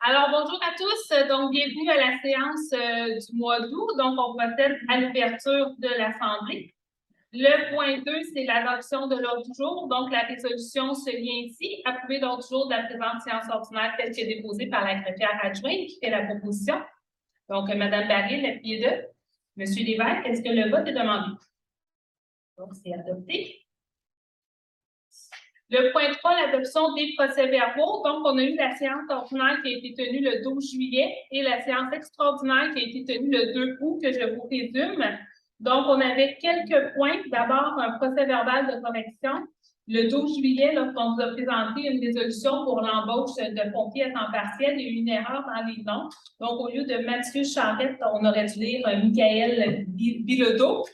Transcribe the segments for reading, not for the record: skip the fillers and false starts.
Alors, bonjour à tous. Donc, bienvenue à la séance du mois d'août. Donc, on procède à l'ouverture de l'Assemblée. Le point 2, c'est l'adoption de l'ordre du jour. Donc, la résolution se lit ainsi. Approuver l'ordre du jour de la présente séance ordinaire telle que déposée par la greffière adjointe qui fait la proposition. Donc, Mme Baril, appuyez de. M. Lévesque, est-ce que le vote est demandé? Donc, c'est adopté. Le point 3, l'adoption des procès-verbaux. Donc, on a eu la séance ordinaire qui a été tenue le 12 juillet et la séance extraordinaire qui a été tenue le 2 août, que je vous résume. Donc, on avait quelques points. D'abord, un procès-verbal de correction. Le 12 juillet, lorsqu'on vous a présenté une résolution pour l'embauche de pompiers à temps partiel, il y a eu une erreur dans les noms. Donc, au lieu de Mathieu Charette, on aurait dû lire Michael Bilodeau.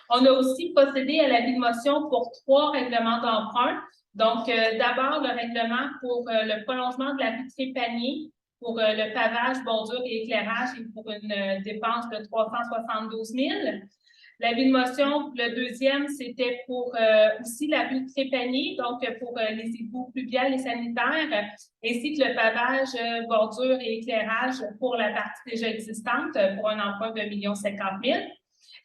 On a aussi procédé à l'avis de motion pour 3 règlements d'emprunt. Donc, d'abord, le règlement pour le prolongement de la rue Trépanier, pour le pavage, bordure et éclairage, et pour une dépense de 372 000. L'avis de motion, le deuxième, c'était pour aussi la rue Trépanier, donc pour les égouts pluviales et sanitaires, ainsi que le pavage, bordure et éclairage pour la partie déjà existante, pour un emprunt de 1 50 000.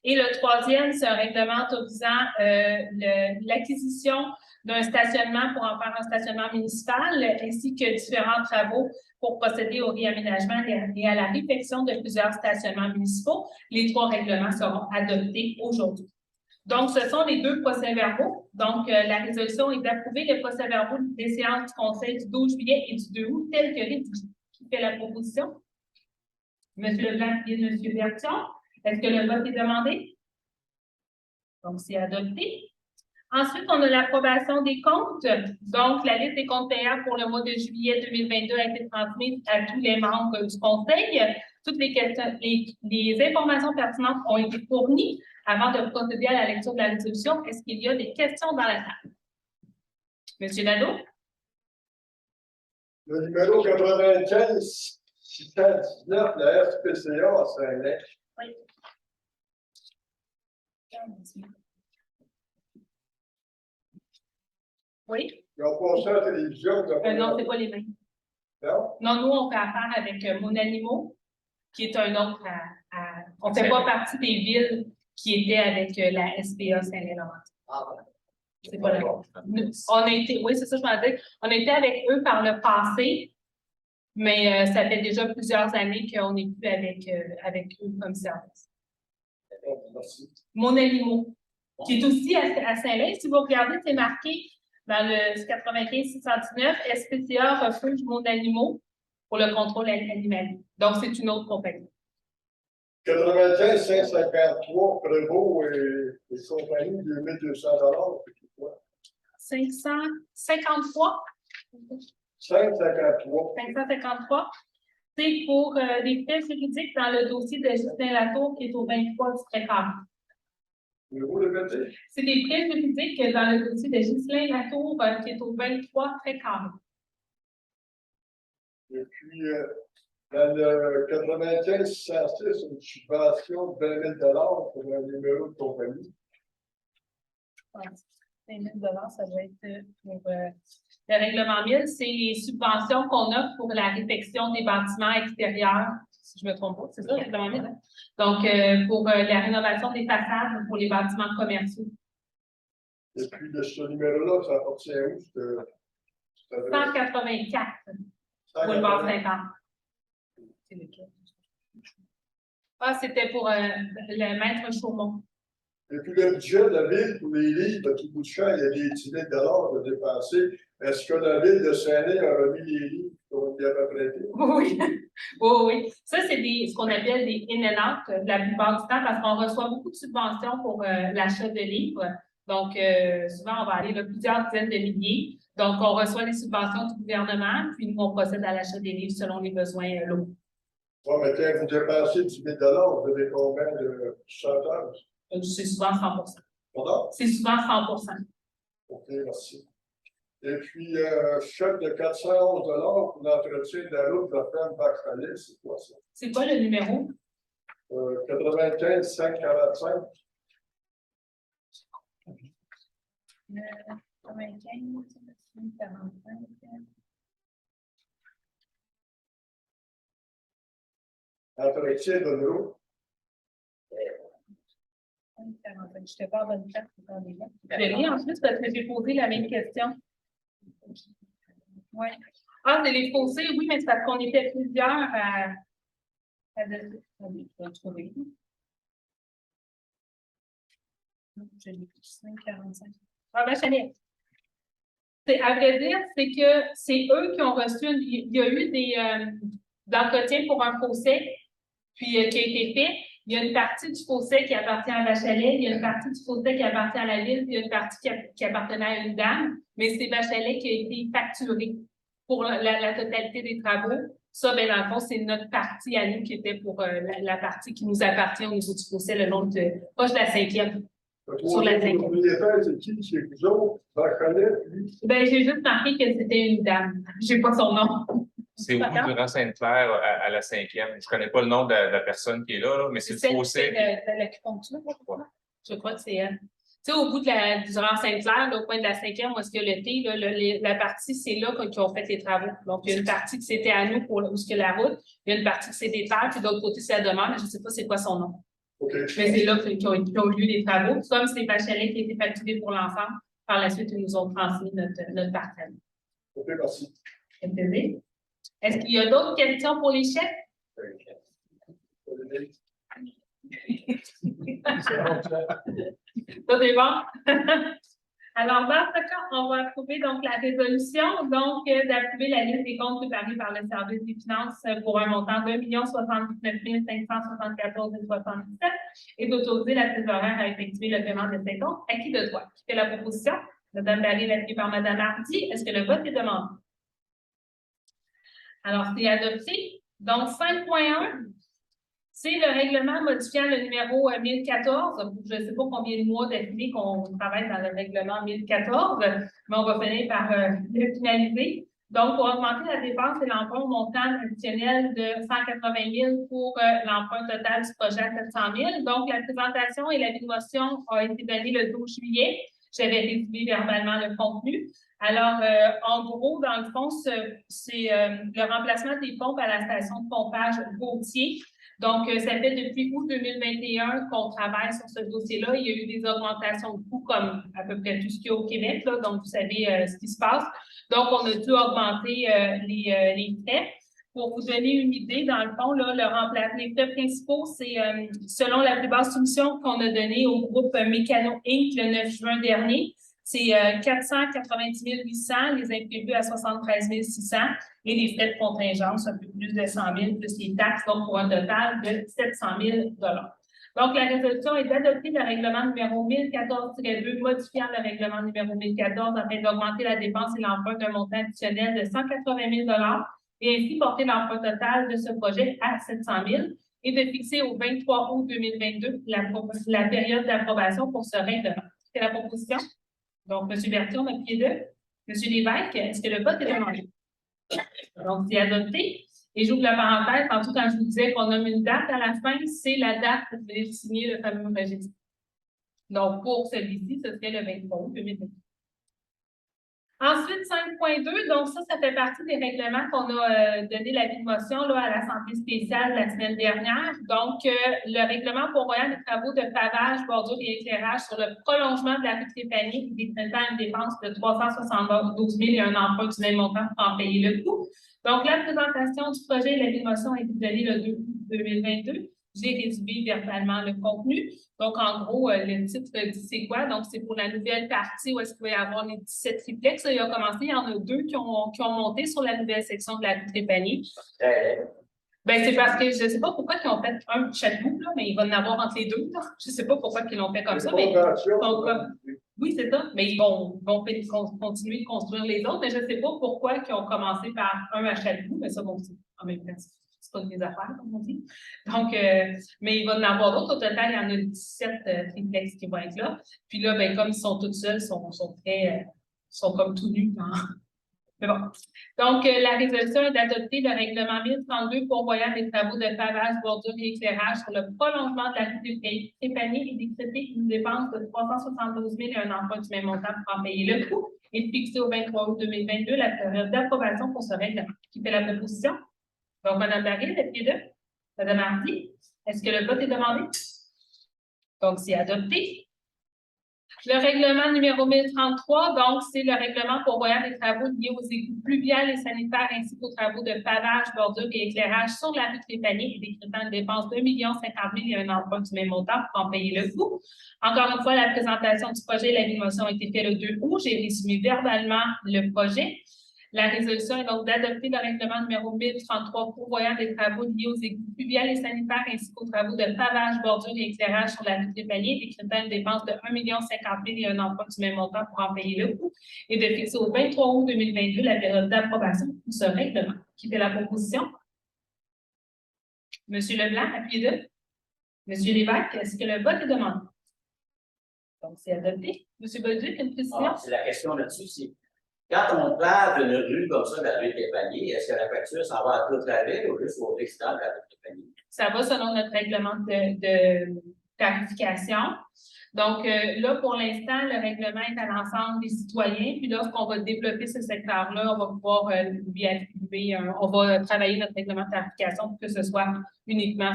Et le troisième, c'est un règlement autorisant l'acquisition d'un stationnement pour en faire un stationnement municipal, ainsi que différents travaux pour procéder au réaménagement et à la réfection de plusieurs stationnements municipaux. Les 3 règlements seront adoptés aujourd'hui. Donc, ce sont les 2 procès-verbaux. Donc, la résolution est d'approuver les procès-verbaux des séances du Conseil du 12 juillet et du 2 août, tels que rédigés. Qui fait la proposition? M. Leblanc et M. Bertion. Est-ce que le vote est demandé? Donc, c'est adopté. Ensuite, on a l'approbation des comptes. Donc, la liste des comptes payables pour le mois de juillet 2022 a été transmise à tous les membres du Conseil. Toutes les informations pertinentes ont été fournies. Avant de procéder à la lecture de la résolution, est-ce qu'il y a des questions dans la salle? Monsieur Nadeau? Le numéro 95 619, la SPCA à Saint-Lin. Oui. Oui? Ils ont passé à la télévision. Non, ce n'est pas les mêmes. Non? Non, nous, on fait affaire avec Mon Animaux, qui est un autre on ne fait pas partie des villes qui étaient avec la SPA Saint-Laurent. Ah, ouais. C'est pas là. On a été, oui, c'est ça, je m'en disais. On était avec eux par le passé, mais ça fait déjà plusieurs années qu'on n'est plus avec eux comme service. Merci. Mon Animaux, qui est aussi à Saint-Lin. Si vous regardez, c'est marqué dans le 95-619, SPCA refuge Mon Animaux pour le contrôle animalier. Donc, c'est une autre compagnie. 95 553 Prévost et compagnie, 2200 c'est quoi? 553. 553. 553. C'est pour des frais juridiques dans le dossier de Justin Latour qui est au 23 du Trécarme. Vous le mettez? C'est des frais juridiques dans le dossier de Justin Latour qui est au 23 Trécarme. Et puis, dans le 95 606, une subvention de 20 000 pour un numéro de compagnie. Ouais. 20 000 ça va être pour le règlement 1000, c'est les subventions qu'on offre pour la réfection des bâtiments extérieurs, si je ne me trompe pas, c'est ça, le règlement 1000, hein? Donc, pour la rénovation des façades pour les bâtiments commerciaux. Et puis, de ce numéro-là, ça appartient où? 184, boulevard Saint-Anne. C'est lequel? Ah, c'était pour le maître Chaumont. Et puis le budget de la ville pour les livres, à tout bout de champ, il y a des 10 000 de dépenser. Est-ce que la ville de Saint-Lin a remis les livres qu'on lui avait prêtés? Oui, oui. Ça, c'est ce qu'on appelle des in and out la plupart du temps parce qu'on reçoit beaucoup de subventions pour l'achat de livres. Donc, souvent, on va aller là, plusieurs dizaines de milliers. Donc, on reçoit des subventions du gouvernement, puis nous, on procède à l'achat des livres selon les besoins locaux. Oui, mais quand vous dépensez 10 000 vous avez combien de pourcentage? C'est souvent 100 Pardon? C'est souvent 100 OK, merci. Et puis, chèque de 411 pour l'entretien de la route de la ferme Bac-Palais, c'est quoi ça? C'est quoi le numéro? 95 545. 95 545. Entretien de l'eau. Je n'étais pas à bonne place. Je lis en plus parce que j'ai posé la même question. Oui. Ah, c'est les fossés, oui, mais c'est parce qu'on était plusieurs à je vais trouver. Je l'ai plus 5,45. Ah, ben, Chanel. À vrai dire, c'est que c'est eux qui ont reçu, il y a eu des entretiens pour un fossé, puis qui a été fait. Il y a une partie du fossé qui appartient à Bachelet, il y a une partie du fossé qui appartient à la ville, il y a une partie qui appartenait à une dame, mais c'est Bachelet qui a été facturé pour la totalité des travaux. Ça, ben, dans le fond, c'est notre partie à nous qui était pour la partie qui nous appartient au niveau du fossé, le long de proche de la 5e. Sur la 5e. Propriétaire, c'est qui chez vous autres? Bachelet, lui? Ben, j'ai juste marqué que c'était une dame. Je n'ai pas son nom. C'est au bout du rang Sainte-Claire à la 5e. Je ne connais pas le nom de la personne qui est là, mais c'est le fossé. De l'acupuncture, je crois que c'est elle. Tu sais, au bout du rang Sainte-Claire, au coin de la 5e, où est-ce qu'il y a le thé, la partie, c'est là qu'ils ont fait les travaux. Donc, il y a une partie qui c'était à nous pour où est-ce qu'il y a la route, il y a une partie qui c'est des terres, puis de l'autre côté, c'est la demande, mais je ne sais pas c'est quoi son nom. Okay. Mais c'est là qu'ils ont eu les travaux. Comme c'est Bachelet qui a été facturé pour l'ensemble, par la suite, ils nous ont transmis notre parcelle. OK, merci. Est-ce qu'il y a d'autres questions pour les chefs? Ça, c'est bon? Alors, dans ce cas, on va approuver donc la résolution, donc d'approuver la liste des comptes préparés par le service des finances pour un montant de 1 079 574,77 et d'autoriser la trésorière à effectuer le paiement de ces comptes. À qui de droit? Qui fait la proposition? Mme Barry, appuyée par Mme Hardy. Est-ce que le vote est demandé? Alors, c'est adopté. Donc, 5.1. C'est le règlement modifiant le numéro 1014. Je ne sais pas combien de mois d'affilée qu'on travaille dans le règlement 1014, mais on va finir par le finaliser. Donc, pour augmenter la dépense et l'emprunt au montant additionnel de 180 000 pour l'emprunt total du projet à 700 000. Donc, la présentation et l'avis de motion ont été donnés le 12 juillet. J'avais résumé verbalement le contenu. Alors, en gros, dans le fond, c'est le remplacement des pompes à la station de pompage Gautier. Donc, ça fait depuis août 2021 qu'on travaille sur ce dossier-là. Il y a eu des augmentations de coûts comme à peu près tout ce qu'il y a au Québec, là, donc vous savez ce qui se passe. Donc, on a dû augmenter les frais. Pour vous donner une idée, dans le fond, là, les frais principaux, c'est selon la plus basse soumission qu'on a donnée au groupe Mécano Inc. le 9 juin dernier. C'est 490 800, les imprévus à 73 600 et les frais de contingence, un peu plus de 100 000, plus les taxes, donc pour un total de 700 000 Donc, la résolution est d'adopter le règlement numéro 1014-2, modifiant le règlement numéro 1014 afin d'augmenter la dépense et l'emprunt d'un montant additionnel de 180 000 et ainsi porter l'emprunt total de ce projet à 700 000 et de fixer au 23 août 2022 la période d'approbation pour ce règlement. C'est la proposition? Donc, M. Berthiaume, à pied 2. M. Lévesque, est-ce que le vote est demandé? Donc, c'est adopté. Et j'ouvre la parenthèse, tantôt quand je vous disais qu'on nomme une date à la fin, c'est la date pour venir signer le fameux registre. Donc, pour celui-ci, ce serait le 23 août 2022. Ensuite, 5.2, donc ça fait partie des règlements qu'on a donné l'avis de motion là, à la santé spéciale la semaine dernière. Donc, le règlement pourvoyant des travaux de pavage, bordure et éclairage sur le prolongement de la rue Stéphanie qui décrétant une dépense de 372 000 et un emprunt du même montant pour en payer le coût. Donc, la présentation du projet et l'avis de motion a été donnée le 2 août 2022. J'ai résumé verbalement le contenu. Donc, en gros, le titre dit c'est quoi? Donc, c'est pour la nouvelle partie où est-ce qu'il va y avoir les 17 triplex. Il a commencé, il y en a 2 qui ont monté sur la nouvelle section de la rue Trépanier. Ben, c'est parce que je ne sais pas pourquoi ils ont fait un de chaque bout, là, mais il va en avoir entre les deux. Là. Je ne sais pas pourquoi ils l'ont fait comme ça. Mais oui, c'est ça. Mais ils vont continuer de construire les autres. Mais je ne sais pas pourquoi ils ont commencé par un à chaque bout. Mais ça, bon, c'est en même temps. C'est pas de mes affaires, comme on dit. Donc, mais il va en avoir d'autres. Au total, il y en a 17 triplex qui vont être là. Puis là, ben, comme ils sont tous seuls, ils sont comme tout nus. Mais bon. Donc, la résolution est d'adopter le règlement 1032 pourvoyant des travaux de pavage, bordure et éclairage sur le prolongement de la rue des Trépaniers et décréter une dépense de 372 000 et un emprunt du même montant pour en payer le coût et de fixer au 23 août 2022 la période d'approbation pour ce règlement. Qui fait la proposition? Donc, Mme Barry, le pied 2. Madame Hardy, est-ce que le vote est demandé? Donc, c'est adopté. Le règlement numéro 1033, donc, c'est le règlement pourvoyant des travaux liés aux égouts pluviales et sanitaires ainsi qu'aux travaux de pavage, bordure et éclairage sur la rue Trépanier et décrétant une dépense de 1,50 million et un emprunt du même montant pour en payer le coût. Encore une fois, la présentation du projet et la motion ont été faite le 2 août. J'ai résumé verbalement le projet. La résolution est donc d'adopter le règlement numéro 1033 pourvoyant des travaux liés aux égouts pluviales et sanitaires ainsi qu'aux travaux de pavage, bordure et éclairage sur la rue Trépanier, décrétant une dépense de 1,50 million et un emprunt du même montant pour en payer le coût et de fixer au 23 août 2022 la période d'approbation de ce règlement. Qui fait la proposition? Monsieur Leblanc, appuyez deux. Monsieur Lévesque, est-ce que le vote est demandé? Donc, c'est adopté. Monsieur Bolduc, une précision? C'est la question là-dessus, c'est quand on parle d'une rue comme ça, la rue Trépanier, est-ce que la facture s'en va à toute la ville ou juste au résident de la rue Trépanier? Ça va selon notre règlement de tarification. Donc, là, pour l'instant, le règlement est à l'ensemble des citoyens. Puis lorsqu'on va développer ce secteur-là, on va pouvoir lui attribuer, on va travailler notre règlement de tarification pour que ce soit uniquement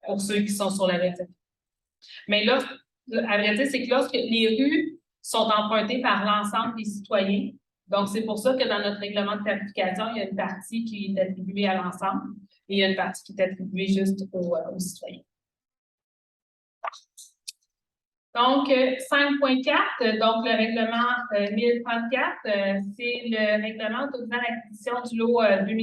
pour ceux qui sont sur la rue. Mais là, à vrai dire, c'est que lorsque les rues sont empruntées par l'ensemble des citoyens, donc c'est pour ça que dans notre règlement de tarification, il y a une partie qui est attribuée à l'ensemble et il y a une partie qui est attribuée juste aux citoyens. Donc, 5.4, donc le règlement 1034, c'est le règlement autorisant l'acquisition du lot 2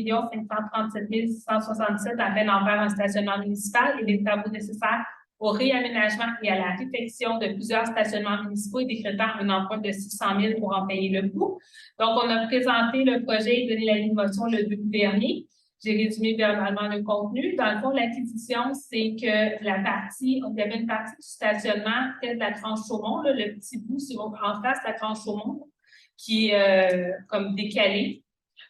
537 667 afin d'en faire un stationnement municipal et des travaux nécessaires au réaménagement et à la réfection de plusieurs stationnements municipaux et décrétant un emprunt de 600 000 pour en payer le coût. Donc, on a présenté le projet et donné la motion le 2 août dernier. J'ai résumé verbalement le contenu. Dans le fond, l'acquisition, c'est que il y avait une partie du stationnement près de la tranche Chaumont, là, le petit bout en face de la tranche Chaumont, qui est comme décalé.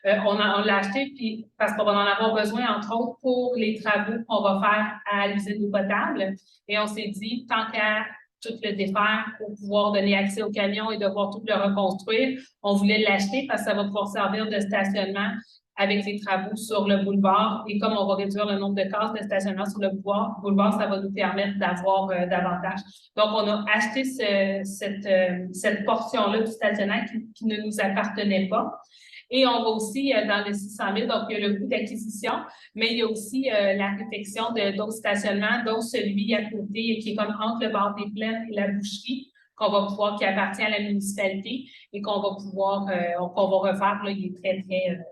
On l'a acheté puis, parce qu'on va en avoir besoin, entre autres, pour les travaux qu'on va faire à l'usine d'eau potable. Et on s'est dit, tant qu'à tout le défaire pour pouvoir donner accès au camion et devoir tout le reconstruire, on voulait l'acheter parce que ça va pouvoir servir de stationnement avec les travaux sur le boulevard. Et comme on va réduire le nombre de cases de stationnement sur le boulevard, ça va nous permettre d'avoir davantage. Donc, on a acheté cette portion-là du stationnement qui ne nous appartenait pas. Et on va aussi dans le 600 000, donc il y a le coût d'acquisition, mais il y a aussi la réfection d'autres stationnements, dont celui à côté qui est comme entre le bord des plaines et la boucherie, qui appartient à la municipalité et qu'on va pouvoir, qu'on va refaire. Là, il est très, très...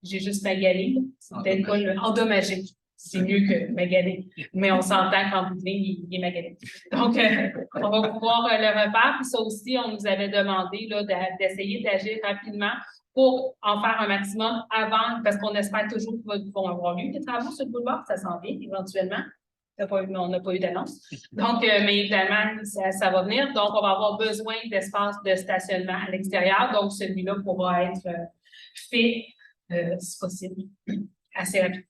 j'ai juste magalé, c'est peut-être pas endommagé. C'est mieux que magalé. Mais on s'entend qu'en bout de ligne, il est magalé. Donc, on va pouvoir le refaire. Puis ça aussi, on nous avait demandé d'essayer d'agir rapidement pour en faire un maximum avant, parce qu'on espère toujours qu'ils vont avoir lieu des travaux sur le boulevard, ça s'en vient éventuellement. On n'a pas eu d'annonce. Donc, mais évidemment, ça va venir. Donc, on va avoir besoin d'espace de stationnement à l'extérieur. Donc, celui-là pourra être fait, si possible, assez rapidement.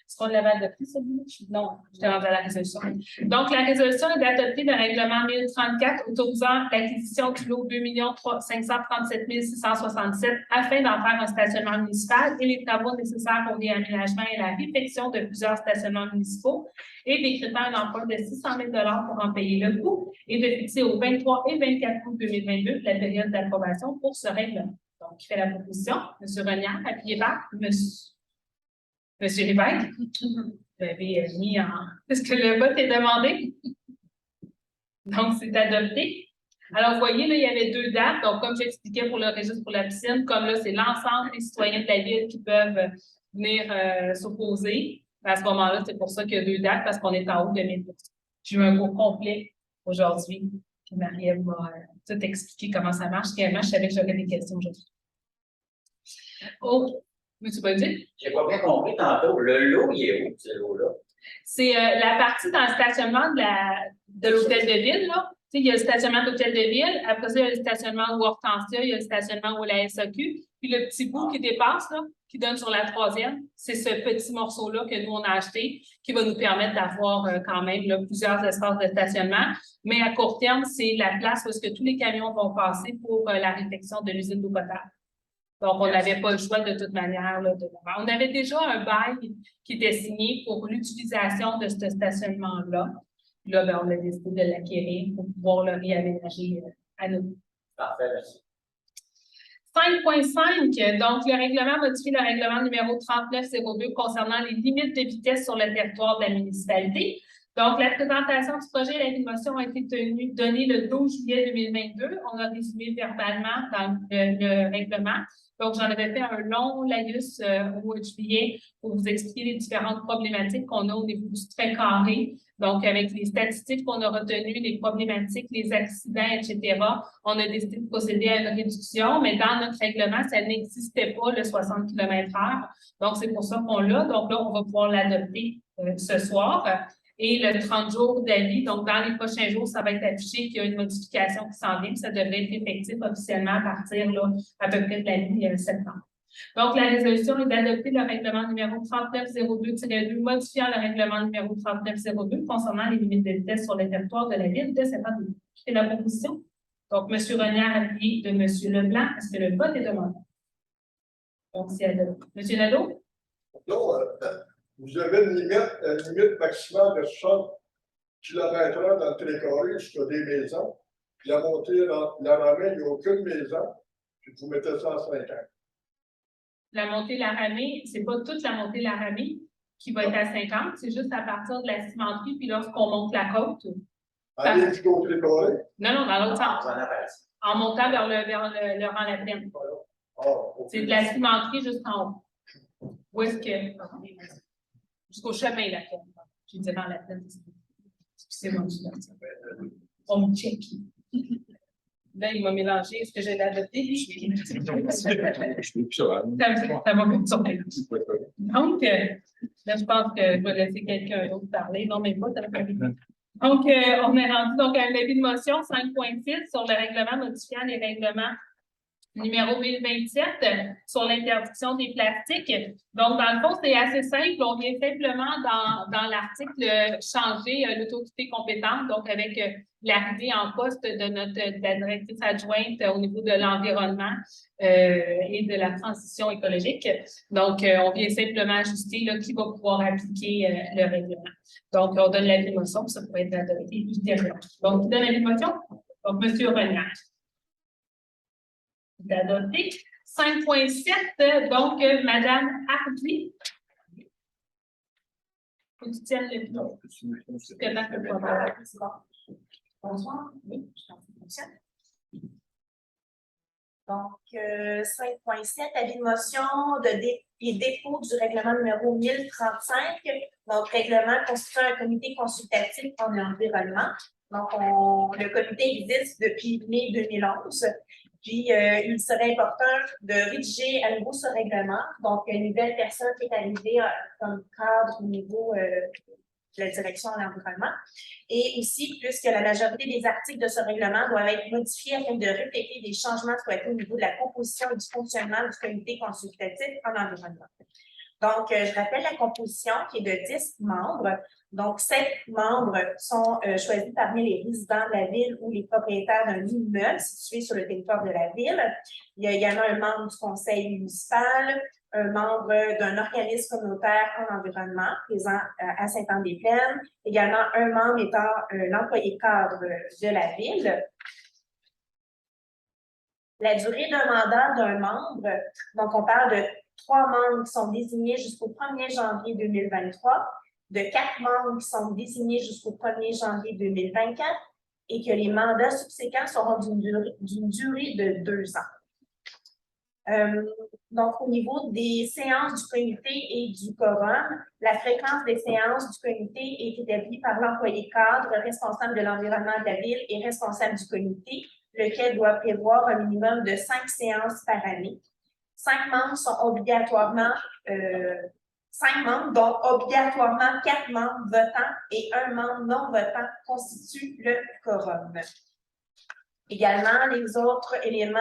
Est-ce qu'on l'avait adopté, celui-là? Non, j'étais rendue à la résolution. Donc, la résolution est d'adopter le règlement 1034 autorisant l'acquisition du lot 2 537 667 afin d'en faire un stationnement municipal et les travaux nécessaires au réaménagement et la réfection de plusieurs stationnements municipaux et décrétant un emprunt de 600 000 pour en payer le coût et de fixer au 23 et 24 août 2022 la période d'approbation pour ce règlement. Donc, qui fait la proposition? M. Renière, appuyez par Monsieur Lévesque, vous avez mis en... Est-ce que le vote est demandé? Donc, c'est adopté. Alors, vous voyez, là, il y avait 2 dates. Donc, comme j'expliquais pour le registre pour la piscine, comme là, c'est l'ensemble des citoyens de la ville qui peuvent venir s'opposer. À ce moment-là, c'est pour ça qu'il y a 2 dates, parce qu'on est en haut de 1000 %. J'ai eu un cours complet aujourd'hui. Puis Marie-Ève m'a tout expliqué comment ça marche. Également, je savais que j'aurais des questions aujourd'hui. Oh, veux-tu pas dire? J'ai pas bien compris tantôt. Le lot, il est où, ce lot-là? C'est la partie dans le stationnement de l'hôtel de ville, là. Tu sais, il y a le stationnement de l'hôtel de ville. Après ça, il y a le stationnement où Hortensia, il y a le stationnement où la SAQ. Puis le petit bout qui dépasse, là, qui donne sur la 3e, c'est ce petit morceau-là que nous, on a acheté, qui va nous permettre d'avoir quand même là, plusieurs espaces de stationnement. Mais à court terme, c'est la place où est-ce que tous les camions vont passer pour la réfection de l'usine d'eau potable. Donc, on n'avait pas le choix de toute manière. Là, on avait déjà un bail qui était signé pour l'utilisation de ce stationnement-là. Là, ben, on a décidé de l'acquérir pour pouvoir le réaménager à nous. Parfait, merci. 5.5, donc le règlement modifie le règlement numéro 3902 concernant les limites de vitesse sur le territoire de la municipalité. Donc, la présentation du projet et la motion a été donnée le 12 juillet 2022. On a résumé verbalement dans le règlement. Donc, j'en avais fait un long laïus au mois de juillet pour vous expliquer les différentes problématiques qu'on a au niveau du trait carré. Donc, avec les statistiques qu'on a retenues, les problématiques, les accidents, etc., on a décidé de procéder à une réduction, mais dans notre règlement, ça n'existait pas, le 60 km/h. Donc, c'est pour ça qu'on l'a. Donc là, on va pouvoir l'adopter ce soir. Et le 30 jours d'avis, donc dans les prochains jours, ça va être affiché qu'il y a une modification qui s'en vient, ça devrait être effectif officiellement à partir là, à peu près de la mi-septembre. Donc, la résolution est d'adopter le règlement numéro 3902-2, modifiant le règlement numéro 3902 concernant les limites de vitesse sur le territoire de la ville de Saint-Anne. C'est la proposition. Donc, M. Renière appuyé de M. Leblanc. Est-ce que le vote est demandé? Donc, c'est adopté. M. Nadeau? Non, vous avez une limite maximale de 60 km/h dans le trait carré jusqu'à des maisons. Puis la montée dans la ramée, il n'y a aucune maison. Puis vous mettez ça à 50. La montée la ramée, c'est pas toute la montée la ramée qui va être à 50, c'est juste à partir de la cimenterie, puis lorsqu'on monte la côte. Aller jusqu'au trait carré? Non, dans l'autre sens. En montant vers le rang la plaine. C'est de la cimenterie jusqu'en haut. Où est-ce que. Jusqu'au chemin, la plaine. Je dis dans la plaine. Excusez-moi, on me check. Là, il m'a mélangé. Est-ce que j'ai adopté? Ça m'a fait tourner. Donc, là, je pense que je vais laisser quelqu'un d'autre parler. Non, mais pas. Donc, on est rendu donc, à un avis de motion 5.6 sur le règlement modifiant les règlements numéro 1027 sur l'interdiction des plastiques. Donc, dans le fond, c'est assez simple. On vient simplement dans l'article changer l'autorité compétente, donc avec l'arrivée en poste de la directrice adjointe au niveau de l'environnement et de la transition écologique. Donc, on vient simplement ajuster là, qui va pouvoir appliquer le règlement. Donc, on donne l'avis de motion, ça pourrait être adopté ultérieurement. Donc, qui donne l'avis de motion? Donc, M. Renière. D'adopter. 5.7, donc, Mme Hardy. Faut que tu tiennes le pion. Bonsoir. Oui, je pense que ça fonctionne. Donc, 5.7, avis de motion et dépôt du règlement numéro 1035. Donc, règlement constituant un comité consultatif en environnement. Donc, le comité existe depuis mai 2011. Puis, il serait important de rédiger à nouveau ce règlement. Donc, une nouvelle personne qui est arrivée comme cadre au niveau de la direction de l'environnement. Et aussi, puisque la majorité des articles de ce règlement doivent être modifiés afin de refléter des changements souhaités au niveau de la composition et du fonctionnement du comité consultatif en environnement. Donc, je rappelle la composition qui est de 10 membres. Donc, 7 membres sont choisis parmi les résidents de la ville ou les propriétaires d'un immeuble situé sur le territoire de la ville. Il y a également un membre du conseil municipal, un membre d'un organisme communautaire en environnement présent à Saint-Anne-des-Plaines, également un membre étant l'employé cadre de la ville. La durée d'un mandat d'un membre, donc on parle de 3 membres qui sont désignés jusqu'au 1er janvier 2023, de 4 membres qui sont désignés jusqu'au 1er janvier 2024 et que les mandats subséquents seront d'une durée de 2 ans. Donc, au niveau des séances du comité et du quorum, la fréquence des séances du comité est établie par l'employé cadre responsable de l'environnement de la ville et responsable du comité, lequel doit prévoir un minimum de 5 séances par année. 5 membres sont obligatoirement, 5 membres, dont obligatoirement 4 membres votants et 1 membre non votant constituent le quorum. Également, les autres éléments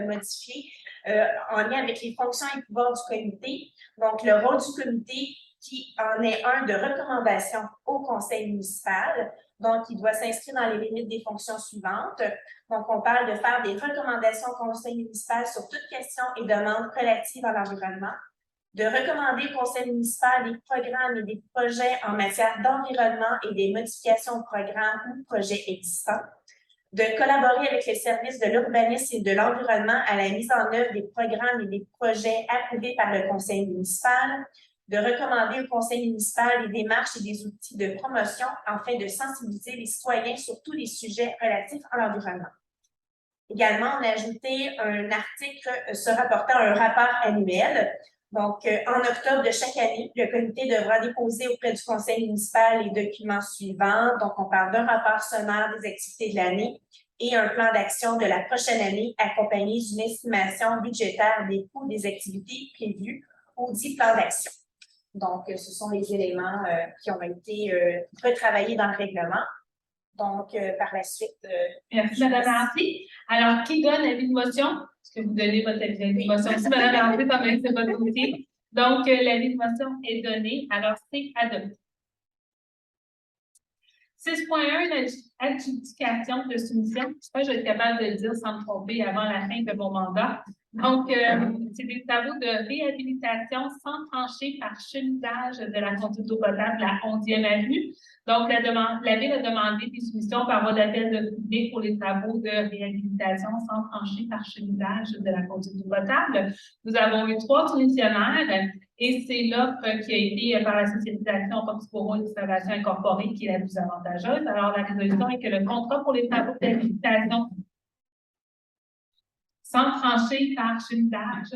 modifiés en lien avec les fonctions et pouvoirs du comité. Donc, le rôle du comité qui en est un de recommandation au conseil municipal. Donc, il doit s'inscrire dans les limites des fonctions suivantes. Donc, on parle de faire des recommandations au conseil municipal sur toute question et demande relative à l'environnement, de recommander au conseil municipal des programmes et des projets en matière d'environnement et des modifications de programmes ou projets existants, de collaborer avec les services de l'urbanisme et de l'environnement à la mise en œuvre des programmes et des projets approuvés par le conseil municipal, de recommander au conseil municipal des démarches et des outils de promotion afin de sensibiliser les citoyens sur tous les sujets relatifs à l'environnement. Également, on a ajouté un article se rapportant à un rapport annuel. Donc, en octobre de chaque année, le comité devra déposer auprès du conseil municipal les documents suivants. Donc, on parle d'un rapport sommaire des activités de l'année et un plan d'action de la prochaine année accompagné d'une estimation budgétaire des coûts des activités prévues au dit plan d'action. Donc, ce sont les éléments qui ont été retravaillés dans le règlement. Donc, par la suite… Merci, Mme Hardy. Alors, qui donne l'avis de motion? Est-ce que vous donnez votre avis de motion? Si Mme Hardy, quand même, c'est votre dossier. Donc, l'avis de motion est donné. Alors, c'est adopté. 6.1, adjudication de soumission. Je ne sais pas si je vais être capable de le dire sans me tromper avant la fin de mon mandat. Donc, c'est des travaux de réhabilitation sans trancher par chemisage de la conduite d'eau potable à 11e avenue. Donc, la Ville a demandé des soumissions par voie d'appel de public pour les travaux de réhabilitation sans trancher par chemisage de la conduite d'eau potable. Nous avons eu 3 soumissionnaires et c'est l'offre qui a été par la Société d'Action Foxborough et d'Excavation Incorporée qui est la plus avantageuse. Alors, la résolution est que le contrat pour les travaux de réhabilitation sans trancher par chemisage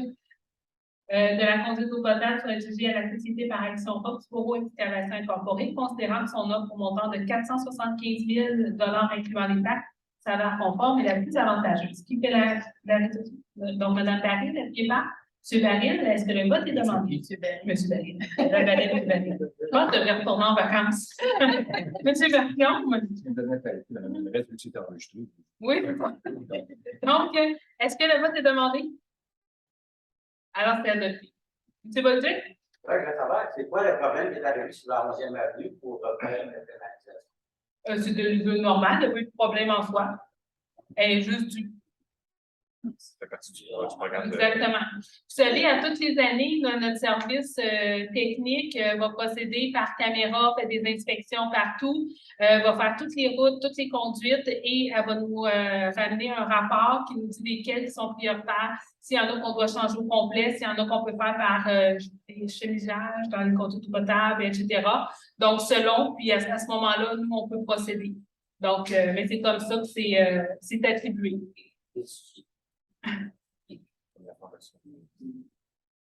de la conduite d'eau potable soit jugée à la Société par Action Foxborough et d'Excavation Incorporée, considérant que son offre au montant de 475 000 incluant les taxes s'avère conforme et la plus avantageuse. Qui fait la résolution? Donc, Mme Baril, n'oubliez pas. M. Baril, est-ce que le vote est demandé? M. Baril. M. Baril. Moi, je devrais retourner en vacances. M. Bertillon. Oui. Donc, est-ce que le vote est demandé? Alors, c'est adopté. M. Bolduc? Oui, je veux savoir, c'est quoi le problème qui est arrivé sur la 11e avenue pour faire une pénalisation? C'est de normal, il n'y a pas eu de problème en soi. Elle est juste du… Ça fait partie du programme. Exactement. Vous savez, à toutes les années, notre service technique va procéder par caméra, fait des inspections partout, va faire toutes les routes, toutes les conduites et elle va nous ramener un rapport qui nous dit lesquels sont prioritaires, s'il y en a qu'on doit changer au complet, s'il y en a qu'on peut faire par des chemisages dans les conduites potables, etc. Donc, selon, puis à ce moment-là, nous, on peut procéder. Donc, mais c'est comme ça que c'est attribué.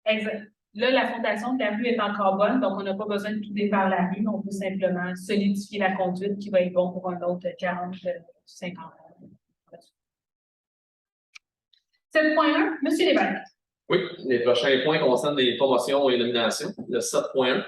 Exact. Là, la fondation de la rue est encore bonne, donc on n'a pas besoin de tout défaire la rue, on peut simplement solidifier la conduite qui va être bon pour un autre 40, 50 ans. 7.1, M. Lévesque. Oui, les prochains points concernent les promotions et nominations. Le 7.1,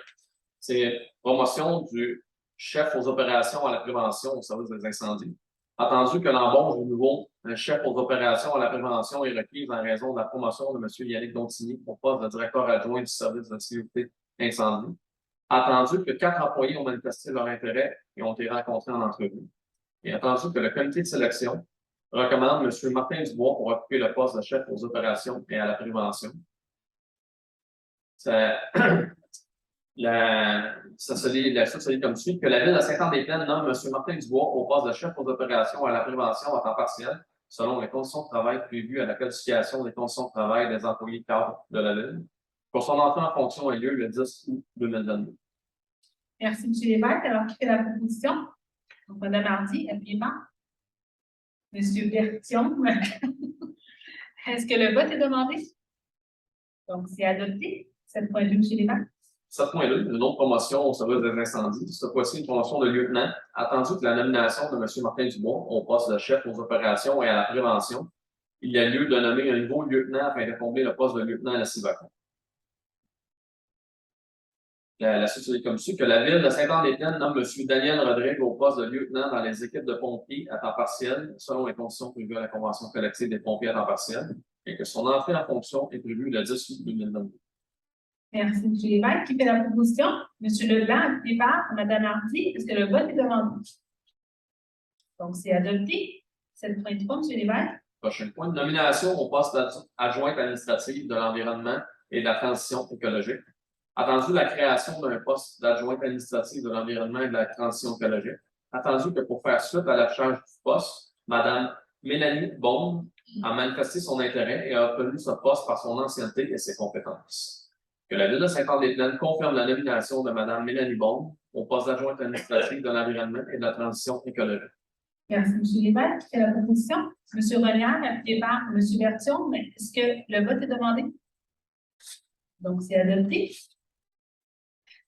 c'est promotion du chef aux opérations à la prévention au service des incendies. Entendu que l'embauche du nouveau chef aux opérations à la prévention est requise en raison de la promotion de M. Yannick Dontigny au poste de directeur adjoint du service de sécurité incendie. Entendu que 4 employés ont manifesté leur intérêt et ont été rencontrés en entrevue. Et entendu que le comité de sélection recommande M. Martin Dubois pour occuper le poste de chef aux opérations et à la prévention. La suite se lit comme suit, que la Ville de Saint-Anne-des-Plaines nomme M. Martin Dubois au poste de chef aux opérations à la prévention à temps partiel, selon les conditions de travail prévues à la codification des conditions de travail des employés cadres de la Ville. Pour son entrée en fonction a lieu le 10 août 2022. Merci, M. Lévesque. Alors, qui fait la proposition? Donc, Mme Hardy, appuyez-moi. M. Bertillon. Est-ce que le vote est demandé? Donc, c'est adopté. 7.2, M. Lévesque. 7.2, une autre promotion au service des incendies. Cette fois-ci, une promotion de lieutenant, attendu que la nomination de M. Martin Dubois au poste de chef aux opérations et à la prévention, il y a lieu de nommer un nouveau lieutenant afin de combler le poste de lieutenant à la CIVACON. La suite est comme suit, que la Ville de Saint-Anne-des-Plaines nomme M. Daniel Rodrigue au poste de lieutenant dans les équipes de pompiers à temps partiel, selon les conditions prévues à la Convention collective des pompiers à temps partiel, et que son entrée en fonction est prévue le 10 août 2022. Merci, M. Lévesque. Qui fait la proposition? M. Leblanc, appuyé par Mme Hardy. Est-ce que le vote est demandé? Donc, c'est adopté. 7.3, M. Lévesque. Prochain point, nomination au poste d'adjointe administrative de l'environnement et de la transition écologique. Attendu la création d'un poste d'adjointe administrative de l'environnement et de la transition écologique. Attendu que pour faire suite à l'affichage du poste, Mme Mélanie Beaune a manifesté son intérêt et a obtenu ce poste par son ancienneté et ses compétences. Que la Ville de Saint-Anne-des-Plaines confirme la nomination de Mme Mélanie Beaune au poste d'adjointe administrative de l'environnement et de la transition écologique. Merci, M. Lévesque. Qui fait la proposition? M. Renière, appuyé par M. Berthiaume. Est-ce que le vote est demandé? Donc, c'est adopté.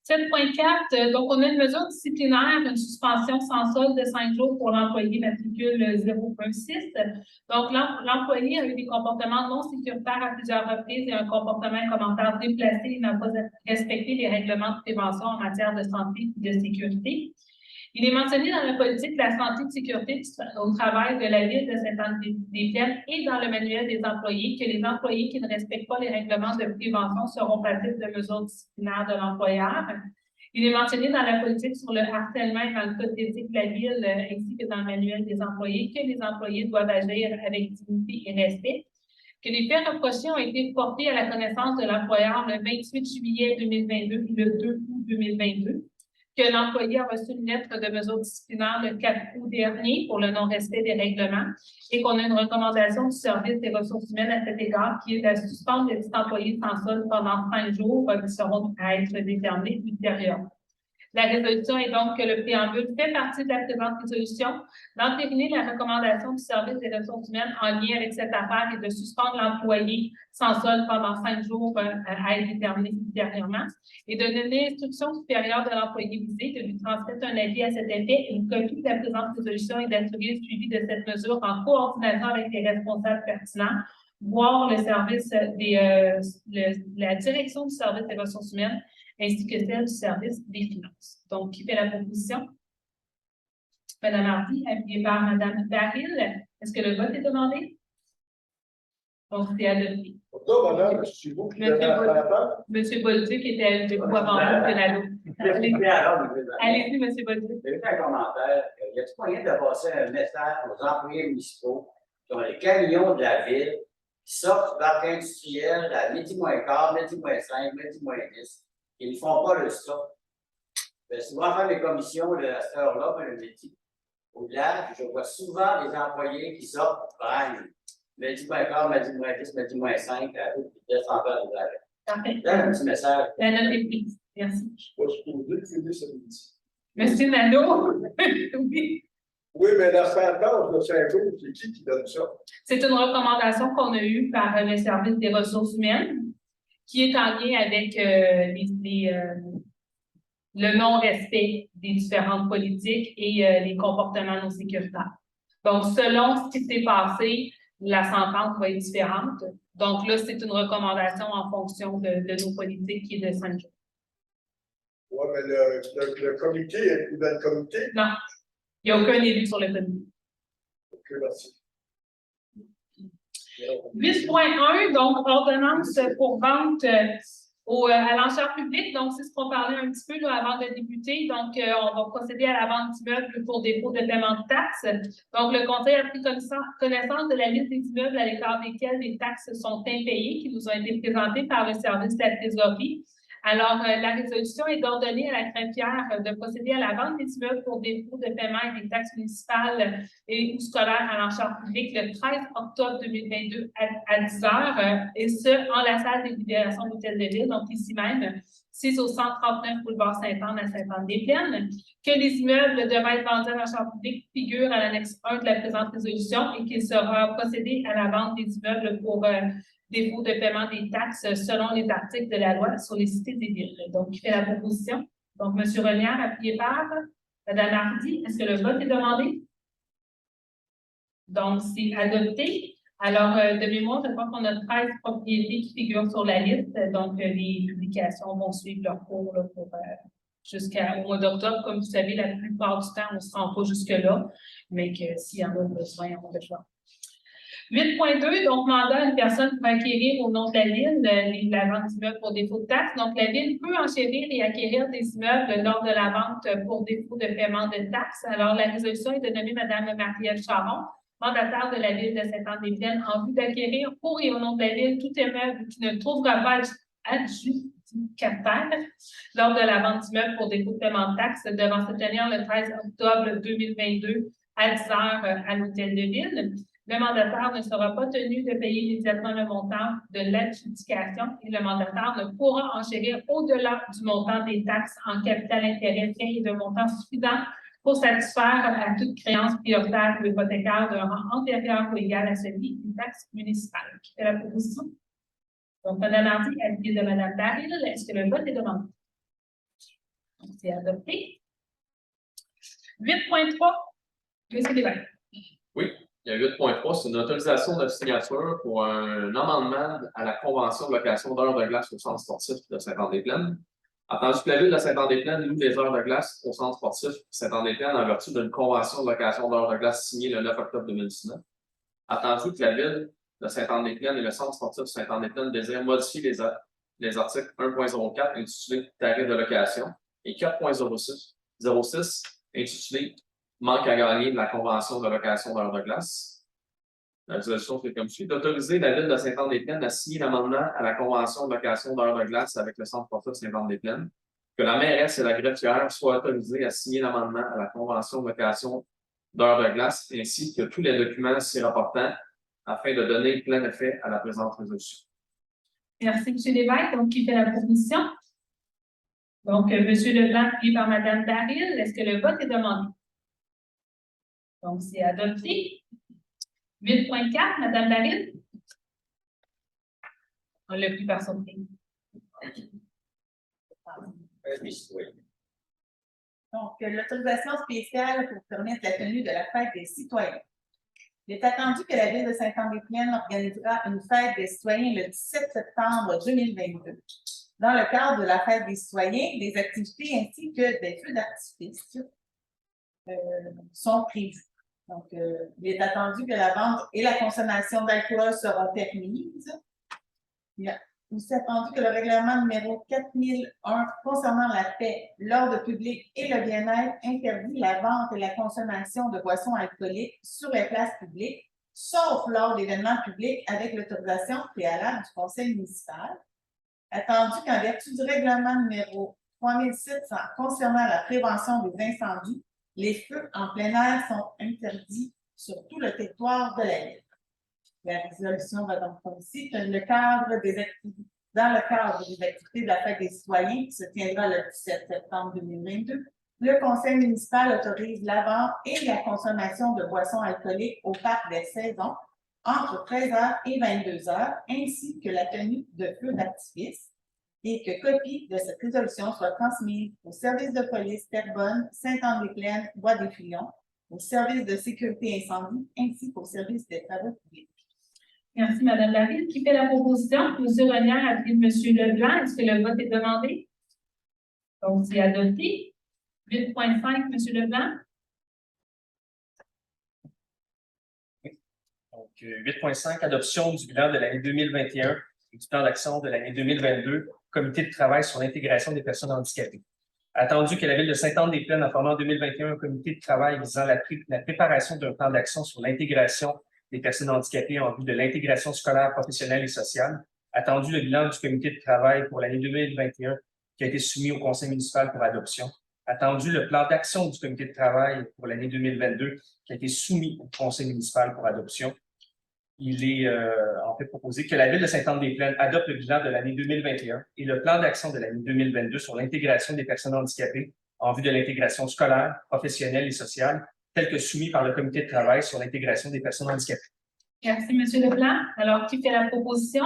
7.4, donc on a une mesure disciplinaire, une suspension sans solde de 5 jours pour l'employé matricule 0.6. Donc, l'employé a eu des comportements non sécuritaires à plusieurs reprises et un comportement et commentaire déplacé et n'a pas respecté les règlements de prévention en matière de santé et de sécurité. Il est mentionné dans la politique de la santé et de sécurité au travail de la Ville de Saint-Anne-des-Plaines et dans le manuel des employés que les employés qui ne respectent pas les règlements de prévention seront passibles de mesures disciplinaires de l'employeur. Il est mentionné dans la politique sur le harcèlement et dans le code d'éthique de la Ville ainsi que dans le manuel des employés que les employés doivent agir avec dignité et respect. Que les faits reprochés ont été portés à la connaissance de l'employeur le 28 juillet 2022 et le 2 août 2022. Que l'employé a reçu une lettre de mesure disciplinaire le 4 août dernier pour le non-respect des règlements et qu'on a une recommandation du service des ressources humaines à cet égard qui est de suspendre les employés sans solde pendant 5 jours qui seront à être déterminés ultérieurement. La résolution est donc que le préambule fait partie de la présente résolution, d'entériner la recommandation du service des ressources humaines en lien avec cette affaire et de suspendre l'employé sans solde pendant 5 jours à être déterminé ultérieurement et de donner l'instruction supérieure de l'employé visé de lui transmettre un avis à cet effet, une copie de la présente résolution et d'assurer le suivi de cette mesure en coordination avec les responsables pertinents, voire le service la direction du service des ressources humaines ainsi que celle du service des finances. Donc, qui fait la proposition? Mme Hardy, appuyée par Mme Baril. Est-ce que le vote est demandé? Donc, c'est adopté. Non, madame, c'est vous qui donnez la parole. M. Bolduc était debout avant vous, Pénalo. Allez-y, M. Bolduc. J'ai fait un commentaire. Y a-t-il moyen de passer un message aux employés municipaux qui ont les camions de la ville qui sortent du parc industriel à midi moins quart, midi moins 5, midi moins 10? Ils ne font pas le stop. Je vais souvent faire mes commissions à cette heure-là, le midi. Au-delà, je vois souvent des employés qui sortent pour prendre midi moins quart, midi moins 10, midi moins 5, à eux, qui descendent vers les arrêts. Parfait. Là, un petit message. La note est prise. Merci. Je ne suis pas supposé finir ce midi. Monsieur Nadeau? Oui. Oui, mais la sentence de 5 jours, c'est qui donne ça? C'est une recommandation qu'on a eue par le service des ressources humaines qui est en lien avec le non-respect des différentes politiques et les comportements non sécuritaires. Donc, selon ce qui s'est passé, la sentence va être différente. Donc là, c'est une recommandation en fonction de nos politiques qui est de 5 jours. Oui, mais le comité, est-ce dans le comité? Non, il n'y a aucun élu sur le comité. Ok, merci. 8.1, donc ordonnance pour vente à l'enchère publique. Donc, c'est ce qu'on parlait un petit peu là, avant de débuter. Donc, on va procéder à la vente d'immeubles pour dépôt de paiement de taxes. Donc, le Conseil a pris connaissance de la liste des immeubles à l'écart desquels les taxes sont impayées, qui nous ont été présentées par le service de la trésorerie. Alors, la résolution est d'ordonner à la greffière de procéder à la vente des immeubles pour dépôt de paiement et des taxes municipales et ou scolaires à l'enchère publique le 13 octobre 2022 à 10 h, et ce, en la salle de délibération de l'Hôtel de Ville, donc ici même, 6 au 139 boulevard Sainte-Anne à Sainte-Anne-des-Plaines, que les immeubles devraient être vendus à l'enchère publique figurent à l'annexe 1 de la présente résolution et qu'il sera procédé à la vente des immeubles pour dépôt de paiement des taxes selon les articles de la loi sur les cités des villes. Donc, qui fait la proposition? Donc, M. Renière, appuyé par Mme Hardy. Est-ce que le vote est demandé? Donc, c'est adopté. Alors, de mémoire, je crois qu'on a 13 propriétés qui figurent sur la liste. Donc, les publications vont suivre leur cours là, pour jusqu'au mois d'octobre. Comme vous savez, la plupart du temps, on ne se rend pas jusque-là, mais que s'il y en a besoin, on va le faire. 8.2, donc mandat à une personne pour acquérir au nom de la ville la vente d'immeubles pour défaut de taxes. Donc, la ville peut enchérir et acquérir des immeubles lors de la vente pour défaut de paiement de taxes. Alors, la résolution est de nommer Mme Marielle Charon, mandataire de la ville de Sainte-Anne-des-Plaines, en vue d'acquérir pour et au nom de la ville tout immeuble qui ne trouvera pas adjudicataire lors de la vente d'immeubles pour défaut de paiement de taxes devant se tenir le 13 octobre 2022 à 10 heures à l'hôtel de ville. Le mandataire ne sera pas tenu de payer immédiatement le montant de l'adjudication et le mandataire ne pourra enchérir au-delà du montant des taxes en capital intérêt et de montant suffisant pour satisfaire à toute créance prioritaire ou hypothécaire d'un rang antérieur ou égal à celui d'une taxe municipale. Qui fait la proposition? Donc, Mme Hardy, à l'idée de Mme Daryl, est-ce que le vote est demandé? C'est adopté. 8.3, monsieur Lévesque. Oui, il y a 8.3, c'est une autorisation de signature pour un amendement à la convention de location d'heures de glace au centre sportif de Sainte-Anne-des-Plaines. Attendu que la ville de Sainte-Anne-des-Plaines loue des heures de glace au centre sportif Sainte-Anne-des-Plaines en vertu d'une convention de location d'heures de glace signée le 9 octobre 2019. Attendu que la ville de Sainte-Anne-des-Plaines et le centre sportif Sainte-Anne-des-Plaines désirent modifier les articles 1.04 intitulé Tarif de location et 4.06 intitulé Manque à gagner de la convention de location d'heures de glace. La résolution fait comme suit: d'autoriser la ville de Sainte-Anne-des-Plaines à signer l'amendement à la convention de location d'heures de glace avec le centre sportif Sainte-Anne-des-Plaines, que la mairesse et la greffière soient autorisées à signer l'amendement à la convention de location d'heures de glace, ainsi que tous les documents s'y rapportant, afin de donner plein effet à la présente résolution. Merci, M. Lévesque. Donc, qui fait la proposition? Donc, M. Leblanc, puis par Mme Daryl. Est-ce que le vote est demandé? Donc, c'est adopté. 8.4, Mme Daryl. On l'a pris par son prix. Donc, l'autorisation spéciale pour permettre la tenue de la fête des citoyens. Il est attendu que la ville de Sainte-Anne-des-Plaines organisera une fête des citoyens le 17 septembre 2022. Dans le cadre de la fête des citoyens, des activités ainsi que des feux d'artifice sont prévus. Donc, il est attendu que la vente et la consommation d'alcool seront permises. Il est aussi attendu que le règlement numéro 4001 concernant la paix, l'ordre public et le bien-être interdit la vente et la consommation de boissons alcooliques sur les places publiques, sauf lors d'événements publics avec l'autorisation préalable du conseil municipal. Attendu qu'en vertu du règlement numéro 3700 concernant la prévention des incendies, les feux en plein air sont interdits sur tout le territoire de la ville. La résolution va donc comme ici dans le cadre des activités de la fête des citoyens qui se tiendra le 17 septembre 2022. Le conseil municipal autorise la vente et la consommation de boissons alcooliques au parc des saisons entre 13h et 22h, ainsi que la tenue de feux d'artifice, et que copie de cette résolution soit transmise au service de police Terrebonne, Sainte-Anne-des-Plaines, Bois-des-Filions, au service de sécurité incendie, ainsi qu'au service des travaux publics. Merci, Mme Daryl. Qui fait la proposition? M. Renière, à M. Leblanc. Est-ce que le vote est demandé? Donc, c'est adopté. 8.5, M. Leblanc. Donc, 8.5, adoption du bilan de l'année 2021 et du plan d'action de l'année 2022, comité de travail sur l'intégration des personnes handicapées. Attendu que la ville de Sainte-Anne-des-Plaines a formé en 2021 un comité de travail visant la préparation d'un plan d'action sur l'intégration des personnes handicapées en vue de l'intégration scolaire, professionnelle et sociale. Attendu le bilan du comité de travail pour l'année 2021 qui a été soumis au conseil municipal pour adoption. Attendu le plan d'action du comité de travail pour l'année 2022 qui a été soumis au conseil municipal pour adoption. Il est en fait proposé que la ville de Sainte-Anne-des-Plaines adopte le bilan de l'année 2021 et le plan d'action de l'année 2022 sur l'intégration des personnes handicapées en vue de l'intégration scolaire, professionnelle et sociale, tel que soumis par le comité de travail sur l'intégration des personnes handicapées. Merci, M. Leblanc. Alors, qui fait la proposition?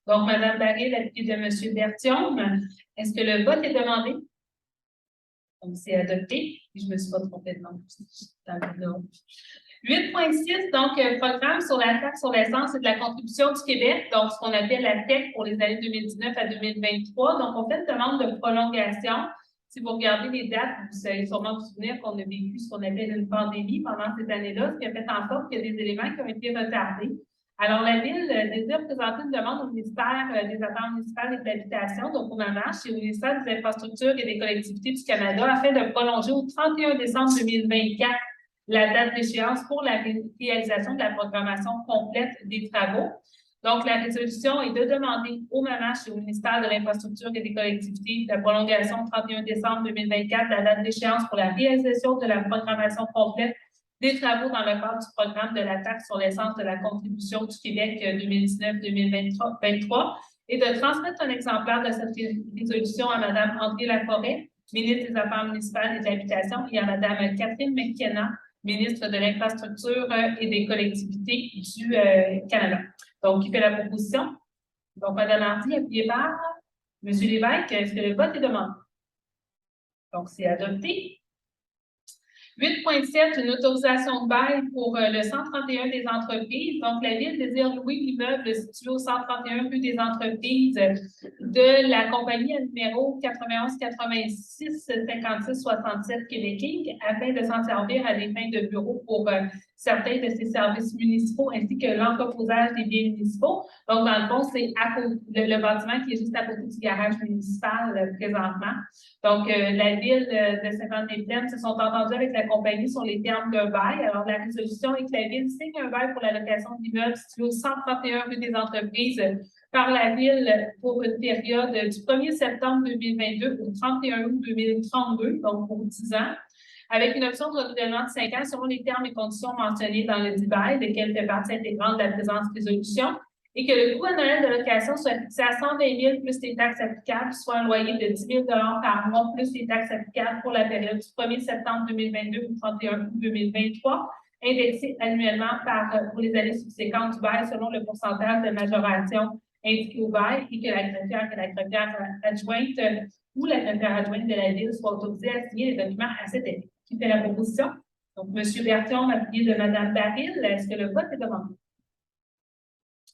Donc, Mme Daryl, à l'idée de M. Berthiaume. Est-ce que le vote est demandé? Donc, c'est adopté. Je ne me suis pas trompée de nom. 8.6, donc, programme sur la taxe sur l'essence et de la contribution du Québec, donc ce qu'on appelle la TEC pour les années 2019 à 2023. Donc, on fait une demande de prolongation Si vous regardez les dates, vous allez sûrement vous souvenir qu'on a vécu ce qu'on appelle une pandémie pendant cette année-là, ce qui a fait en sorte qu'il y a des éléments qui ont été retardés. Alors, la Ville désire présenter une demande au ministère des Affaires municipales et de l'Habitation, donc au MAMACH, et au ministère des Infrastructures et des Collectivités du Canada, afin de prolonger au 31 décembre 2024 la date d'échéance pour la réalisation de la programmation complète des travaux. Donc, la résolution est de demander au MAMACH et au ministère de l'Infrastructure et des Collectivités la prolongation au 31 décembre 2024 de la date d'échéance pour la réalisation de la programmation complète des travaux dans le cadre du programme de la taxe sur l'essence de la contribution du Québec 2019-2023 et de transmettre un exemplaire de cette résolution à Mme André Laforêt, ministre des Affaires municipales et de l'Habitation, et à Mme Catherine McKenna, ministre de l'Infrastructure et des Collectivités du Canada. Donc, qui fait la proposition? Donc, Mme Hardy, appuyée par M. Lévesque. Est-ce que le vote est demandé? Donc, c'est adopté. 8.7, une autorisation de bail pour le 131 des entreprises. Donc, la Ville désire louer l'immeuble situé au 131 rue des entreprises de la compagnie à numéro 91 86 56 67 Québec Inc. afin de s'en servir à des fins de bureau pour certains de ses services municipaux ainsi que l'entreposage des biens municipaux. Donc, dans le fond, c'est le bâtiment qui est juste à côté du garage municipal présentement. Donc, la Ville de Saint-Anne-des-Plaines se sont entendues avec la compagnie sur les termes d'un bail. Alors, la résolution est que la Ville signe un bail pour la location d'immeubles situés au 131 rue des entreprises par la Ville pour une période du 1er septembre 2022 au 31 août 2032, donc pour 10 ans, avec une option de renouvellement de 5 ans selon les termes et conditions mentionnés dans le dit bail, desquels fait partie intégrante de la présente résolution, et que le coût annuel de location soit fixé à 120 000 plus les taxes applicables, soit un loyer de 10 000 par mois plus les taxes applicables pour la période du 1er septembre 2022 au 31 août 2023, indexé annuellement pour les années subséquentes du bail selon le pourcentage de majoration indiqué au bail, et que la greffière adjointe ou la greffière adjointe de la Ville soit autorisée à signer les documents à cet effet. Qui fait la proposition? Donc, M. Bertion, appuyé de Mme Baril. Est-ce que le vote est demandé?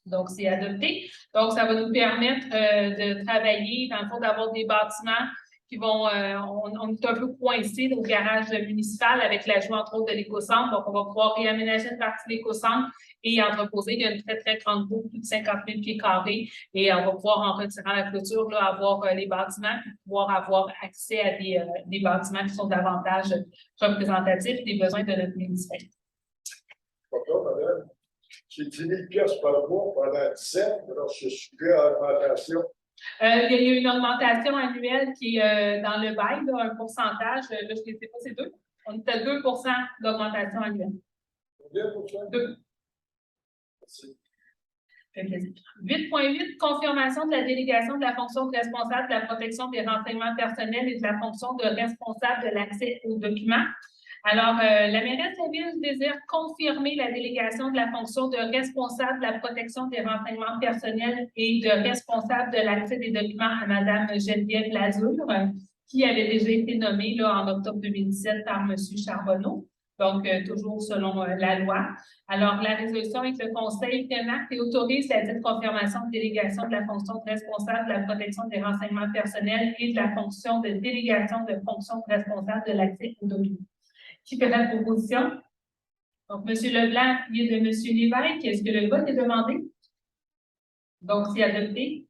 Donc, c'est adopté. Donc, ça va nous permettre de travailler, dans le fond, d'avoir des bâtiments qui vont, on est un peu coincé au garage municipal avec l'ajout, entre autres, de l'éco-centre. Donc, on va pouvoir réaménager une partie de l'éco-centre et y entreposer. Il y a une très, très grande boucle, plus de 50 000 pieds carrés. Et on va pouvoir, en retirant la clôture, là, avoir les bâtiments et pouvoir avoir accès à des bâtiments qui sont davantage représentatifs des besoins de notre municipalité. Bonjour, madame. C'est 10 000 piastres par mois pendant 10 ans, alors c'est sujet à l'augmentation. Il y a eu une augmentation annuelle qui est dans le bail, là, un pourcentage, là, je ne sais pas, c'est 2. On est à 2 d'augmentation annuelle. Combien pour ça? 2. Merci. 8.8, confirmation de la délégation de la fonction de responsable de la protection des renseignements personnels et de la fonction de responsable de l'accès aux documents. Alors, la mairesse de la Ville désire confirmer la délégation de la fonction de responsable de la protection des renseignements personnels et de responsable de l'accès des documents à Mme Geneviève Lazure, qui avait déjà été nommée là, en octobre 2017 par M. Charbonneau, donc toujours selon la loi. Alors, la résolution est que le Conseil prenne acte et autorise la dite confirmation de délégation de la fonction de responsable de la protection des renseignements personnels et de la fonction de délégation de fonction de responsable de l'accès aux documents. Qui fait la proposition? Donc, M. Leblanc, appuyé de M. Lévesque. Est-ce que le vote est demandé? Donc, c'est adopté.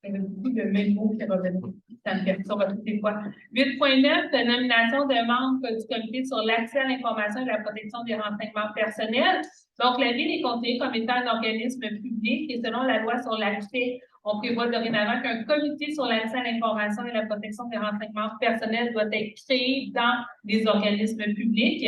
Il y a beaucoup de mêmes mots qui reviennent. Ça me perturbe toutes les fois. 8.9, nomination de membres du comité sur l'accès à l'information et la protection des renseignements personnels. Donc, la Ville est considérée comme étant un organisme public et selon la loi sur l'accès, on prévoit dorénavant qu'un comité sur l'accès à l'information et la protection des renseignements personnels doit être créé dans les organismes publics.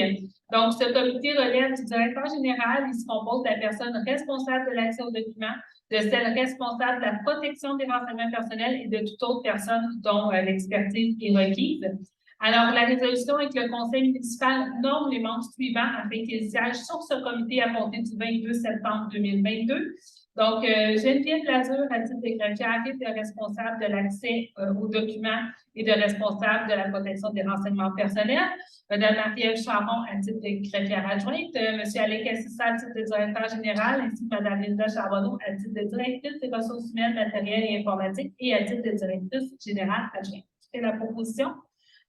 Donc, ce comité relève du directeur général. Il se compose de la personne responsable de l'accès aux documents, de celle responsable de la protection des renseignements personnels et de toute autre personne dont l'expertise est requise. Alors, la résolution est que le conseil municipal nomme les membres suivants afin qu'ils siègent sur ce comité à compter du 22 septembre 2022. Donc, Geneviève Lazure, à titre de greffière et de responsable de l'accès aux documents et de responsable de la protection des renseignements personnels. Mme Marie-Ève Charon, à titre de greffière adjointe. M. Alec Assissa, à titre de directeur général, ainsi que Mme Linda Charbonneau, à titre de directrice des ressources humaines, matérielles et informatiques et à titre de directrice générale adjointe. C'est la proposition.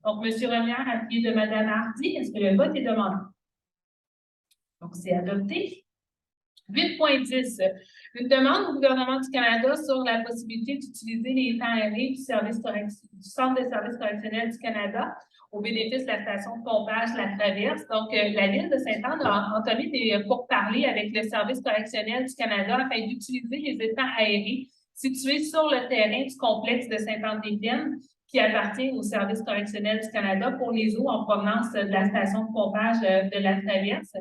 Donc, M. Remière, appuyé de Mme Hardy, est-ce que le vote est demandé? Donc, c'est adopté. 8.10. Une demande au gouvernement du Canada sur la possibilité d'utiliser les temps aérés du Centre de services correctionnels du Canada au bénéfice de la station de pompage La Traverse. Donc, la Ville de Sainte-Anne a entamé des pourparlers avec le Service correctionnel du Canada afin d'utiliser les étangs aérés situés sur le terrain du complexe de Sainte-Anne-des-Plaines qui appartient au Service correctionnel du Canada pour les eaux en provenance de la station de pompage de La Traverse.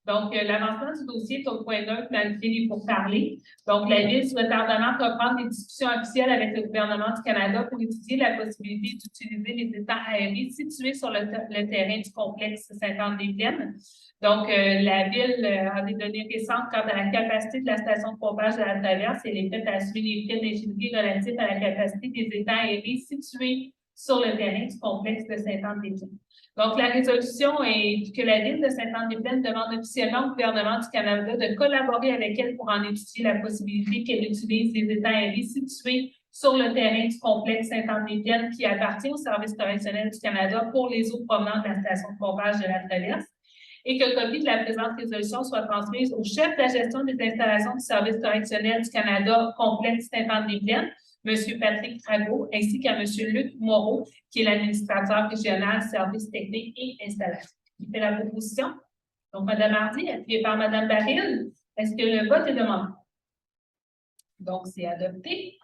Donc, l'avancement du dossier est au point neutre dans le fil pour parler. Donc, la Ville souhaite ardemment reprendre des discussions officielles avec le gouvernement du Canada pour étudier la possibilité d'utiliser les étangs aérés situés sur le terrain du complexe Sainte-Anne-des-Plaines. Donc, la Ville a des données récentes quant à la capacité de la station de pompage de La Traverse et elle est prête à assumer les frais d'ingénierie relatifs à la capacité des étangs aérés situés sur le terrain du complexe de Sainte-Anne-des-Plaines. Donc, la résolution est que la Ville de Sainte-Anne-des-Plaines demande officiellement au gouvernement du Canada de collaborer avec elle pour en étudier la possibilité qu'elle utilise les étangs aérés situés sur le terrain du complexe Sainte-Anne-des-Plaines qui appartient au Service correctionnel du Canada pour les eaux provenant de la station de pompage de La Traverse et que copie de la présente résolution soit transmise au chef de la gestion des installations du Service correctionnel du Canada complexe Sainte-Anne-des-Plaines, M. Patrick Trago, ainsi qu'à M. Luc Moreau, qui est l'administrateur régional, services techniques et installations. Qui fait la proposition? Donc, Mme Hardy, appuyée par Mme Baril, est-ce que le vote est demandé? Donc, c'est adopté.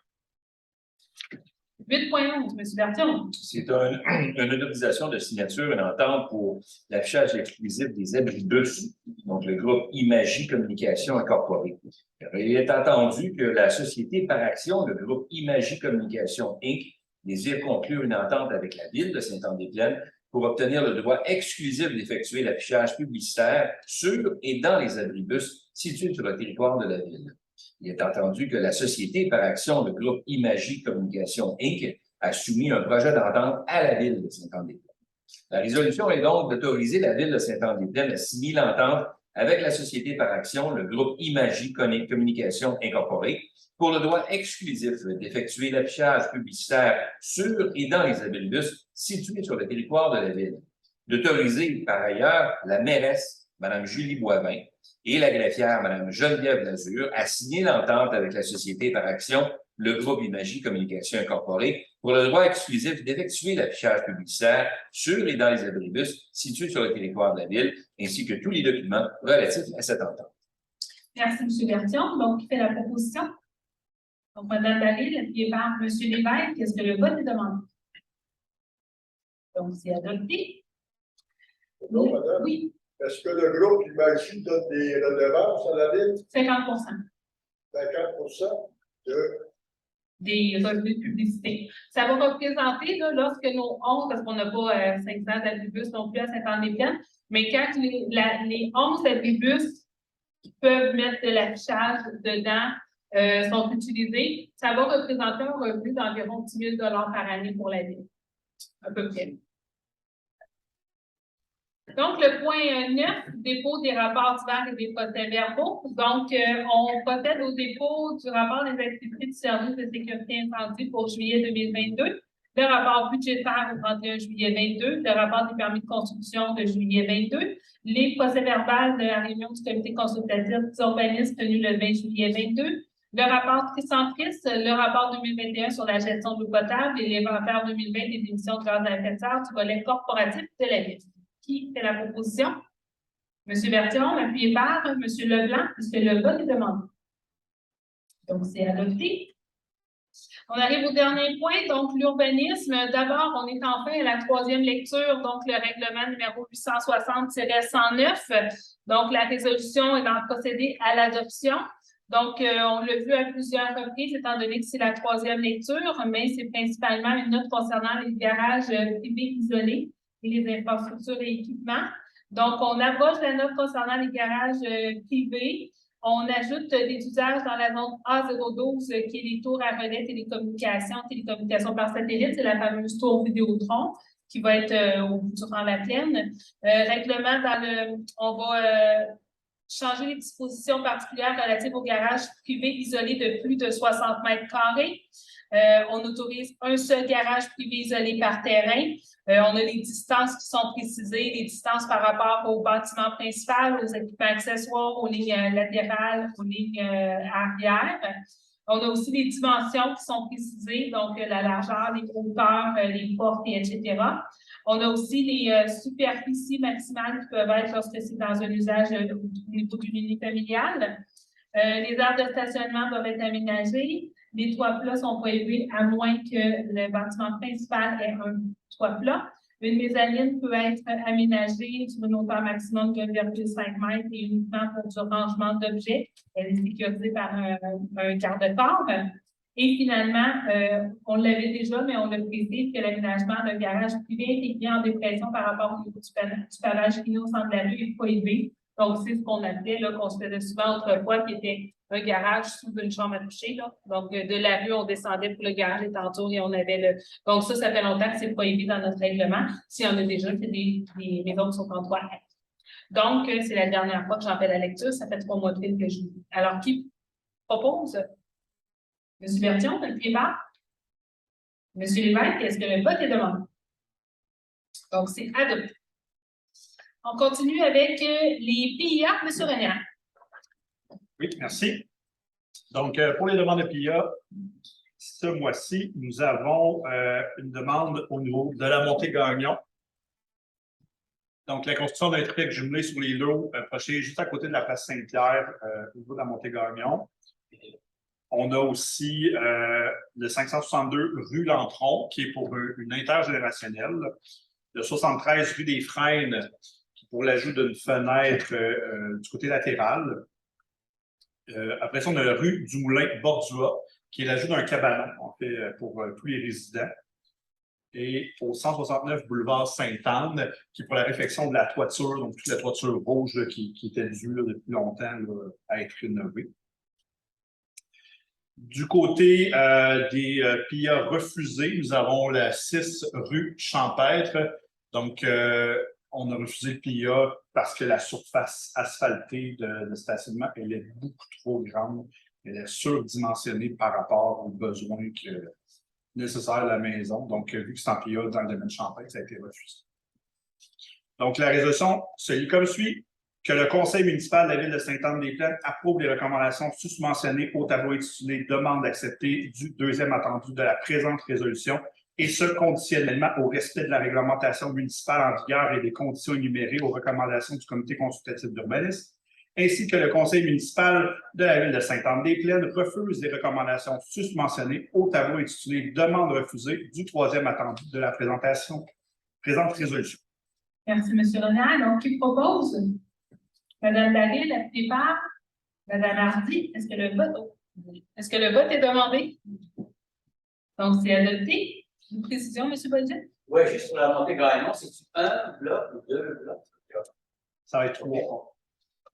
8.11, M. Bertillon. C'est une autorisation de signature, une entente pour l'affichage exclusif des abribus, donc le groupe Imagie Communication Incorporée. Il est entendu que la société par action, le groupe Imagie Communication Inc., désire conclure une entente avec la Ville de Sainte-Anne-des-Plaines pour obtenir le droit exclusif d'effectuer l'affichage publicitaire sur et dans les abribus situés sur le territoire de la Ville. Il est entendu que la société par action, le groupe Imagie Communication Inc., a soumis un projet d'entente à la Ville de Sainte-Anne-des-Plaines. La résolution est donc d'autoriser la Ville de Sainte-Anne-des-Plaines à signer l'entente avec la société par action, le groupe Imagie Communication Incorporée, pour le droit exclusif d'effectuer l'affichage publicitaire sur et dans les abribus situés sur le territoire de la Ville. D'autoriser par ailleurs la mairesse, Mme Julie Boivin, et la greffière, Mme Geneviève Lazure, à signer l'entente avec la société par action, le groupe Imagie Communication Incorporée, pour le droit exclusif d'effectuer l'affichage publicitaire sur et dans les abribus situés sur le territoire de la Ville, ainsi que tous les documents relatifs à cette entente. Merci, M. Bertillon. Donc, qui fait la proposition? Donc, Mme Baril, appuyée par M. Lévesque, est-ce que le vote est demandé? Donc, c'est adopté. Non, madame. Oui. Est-ce que le groupe Imagie donne des redevances à la Ville? 50 50 de... des revenus de publicité. Ça va représenter, là, lorsque nos 11, parce qu'on n'a pas 500 abribus non plus à Sainte-Anne-des-Plaines, mais quand les 11 abribus qui peuvent mettre de l'affichage dedans sont utilisés, ça va représenter un revenu d'environ 10 000 $ par année pour la Ville, à peu près. Donc, le point 9, dépôt des rapports divers et des procès-verbaux. Donc, on procède au dépôt du rapport des activités du service de sécurité incendie pour juillet 2022, le rapport budgétaire au 31 juillet 2022, le rapport des permis de construction de juillet 2022, les procès-verbaux de la réunion du comité consultatif d'urbanisme tenu le 20 juillet 2022, le rapport tricentriste, le rapport 2021 sur la gestion de l'eau potable et l'inventaire 2020 des émissions de gaz à effet de serre du volet corporatif de la Ville. Qui fait la proposition? M. Bertillon, appuyé par M. Leblanc, puisque le vote est demandé. Donc, c'est adopté. On arrive au dernier point, donc l'urbanisme. D'abord, on est enfin à la troisième lecture, donc le règlement numéro 860-109. Donc, la résolution est d'en procéder à l'adoption. Donc, on l'a vu à plusieurs reprises, étant donné que c'est la troisième lecture, mais c'est principalement une note concernant les garages privés isolés et les infrastructures et équipements. Donc, on abroge la note concernant les garages privés. On ajoute des usages dans la zone A012, qui est les tours à relais télécommunications par satellite. C'est la fameuse tour Vidéotron qui va être au bout durant la plaine. Règlement on va changer les dispositions particulières relatives aux garages privés isolés de plus de 60 mètres carrés. On autorise un seul garage privé isolé par terrain. On a les distances qui sont précisées, les distances par rapport au bâtiment principal, aux équipements accessoires, aux lignes latérales, aux lignes arrière. On a aussi les dimensions qui sont précisées, donc la largeur, les hauteurs, les portes, etc. On a aussi les superficies maximales qui peuvent être lorsque c'est dans un usage au niveau d'une unité familiale. Les aires de stationnement doivent être aménagées. Les toits plats sont prohibés à moins que le bâtiment principal ait un toit plat. Une mezzanine peut être aménagée sur une hauteur maximum de 2,5 mètres et uniquement pour du rangement d'objets. Elle est sécurisée par un garde-corps. Et finalement, on l'avait déjà, mais on le précise que l'aménagement d'un garage privé est mis en dépression par rapport au niveau du pavage qui nous semble la rue est prohibé. Donc, c'est ce qu'on appelait, qu'on se faisait souvent autrefois, qui était un garage sous une chambre à coucher. Là. Donc, de la rue, on descendait pour le garage et tantôt, et on avait le. Donc, ça fait longtemps que c'est prohibé dans notre règlement. Si on a déjà, c'est des maisons qui sont en droit. Donc, c'est la dernière fois que j'en fais la lecture. Ça fait 3 mois de fil que je dis. Alors, qui propose? M. Bertillon, le pied bas? M. Lévesque, est-ce que le vote est demandé? Donc, c'est adopté. On continue avec les PIA. M. Renier. Oui, merci. Donc, pour les demandes de PIA, ce mois-ci, nous avons une demande au niveau de la Montée-Gagnon. Donc, la construction d'un triplex jumelé sur les lots projetés juste à côté de la place Saint-Pierre, au niveau de la Montée-Gagnon. On a aussi le 562 rue Lantron, qui est pour une intergénérationnelle. Le 73 rue des Frênes, pour l'ajout d'une fenêtre du côté latéral. Après ça, on a la rue du Moulin-Bordua, qui est l'ajout d'un cabanon, en fait, pour tous les résidents. Et au 169 boulevard Sainte-Anne, qui est pour la réfection de la toiture, donc toute la toiture rouge là, qui était due là, depuis longtemps là, à être rénovée. Du côté des PIA refusés, nous avons la 6 rue Champêtre. Donc, on a refusé le PIA parce que la surface asphaltée de stationnement, elle est beaucoup trop grande. Elle est surdimensionnée par rapport aux besoins nécessaires de la maison. Donc, vu que c'est en PIA dans le domaine de Champêtre, ça a été refusé. Donc, la résolution se lit comme suit. Que le Conseil municipal de la Ville de Sainte-Anne-des-Plaines approuve les recommandations susmentionnées au tableau intitulé « Demande d'accepter du deuxième attendu de la présente résolution » et ce, conditionnellement au respect de la réglementation municipale en vigueur et des conditions énumérées aux recommandations du Comité consultatif d'urbanisme, ainsi que le Conseil municipal de la Ville de Sainte-Anne-des-Plaines refuse les recommandations susmentionnées au tableau intitulé « Demande refusée du troisième attendu de la présente résolution ». Merci, M. Renier. Donc, qui propose? Mme David, la plupart. Mme Hardy, est-ce que le vote est demandé? Donc, c'est adopté. Une précision, M. Bolduc? Oui, juste pour la Montée-Gagnon, c'est-tu un bloc ou 2 blocs? Ça va être 3.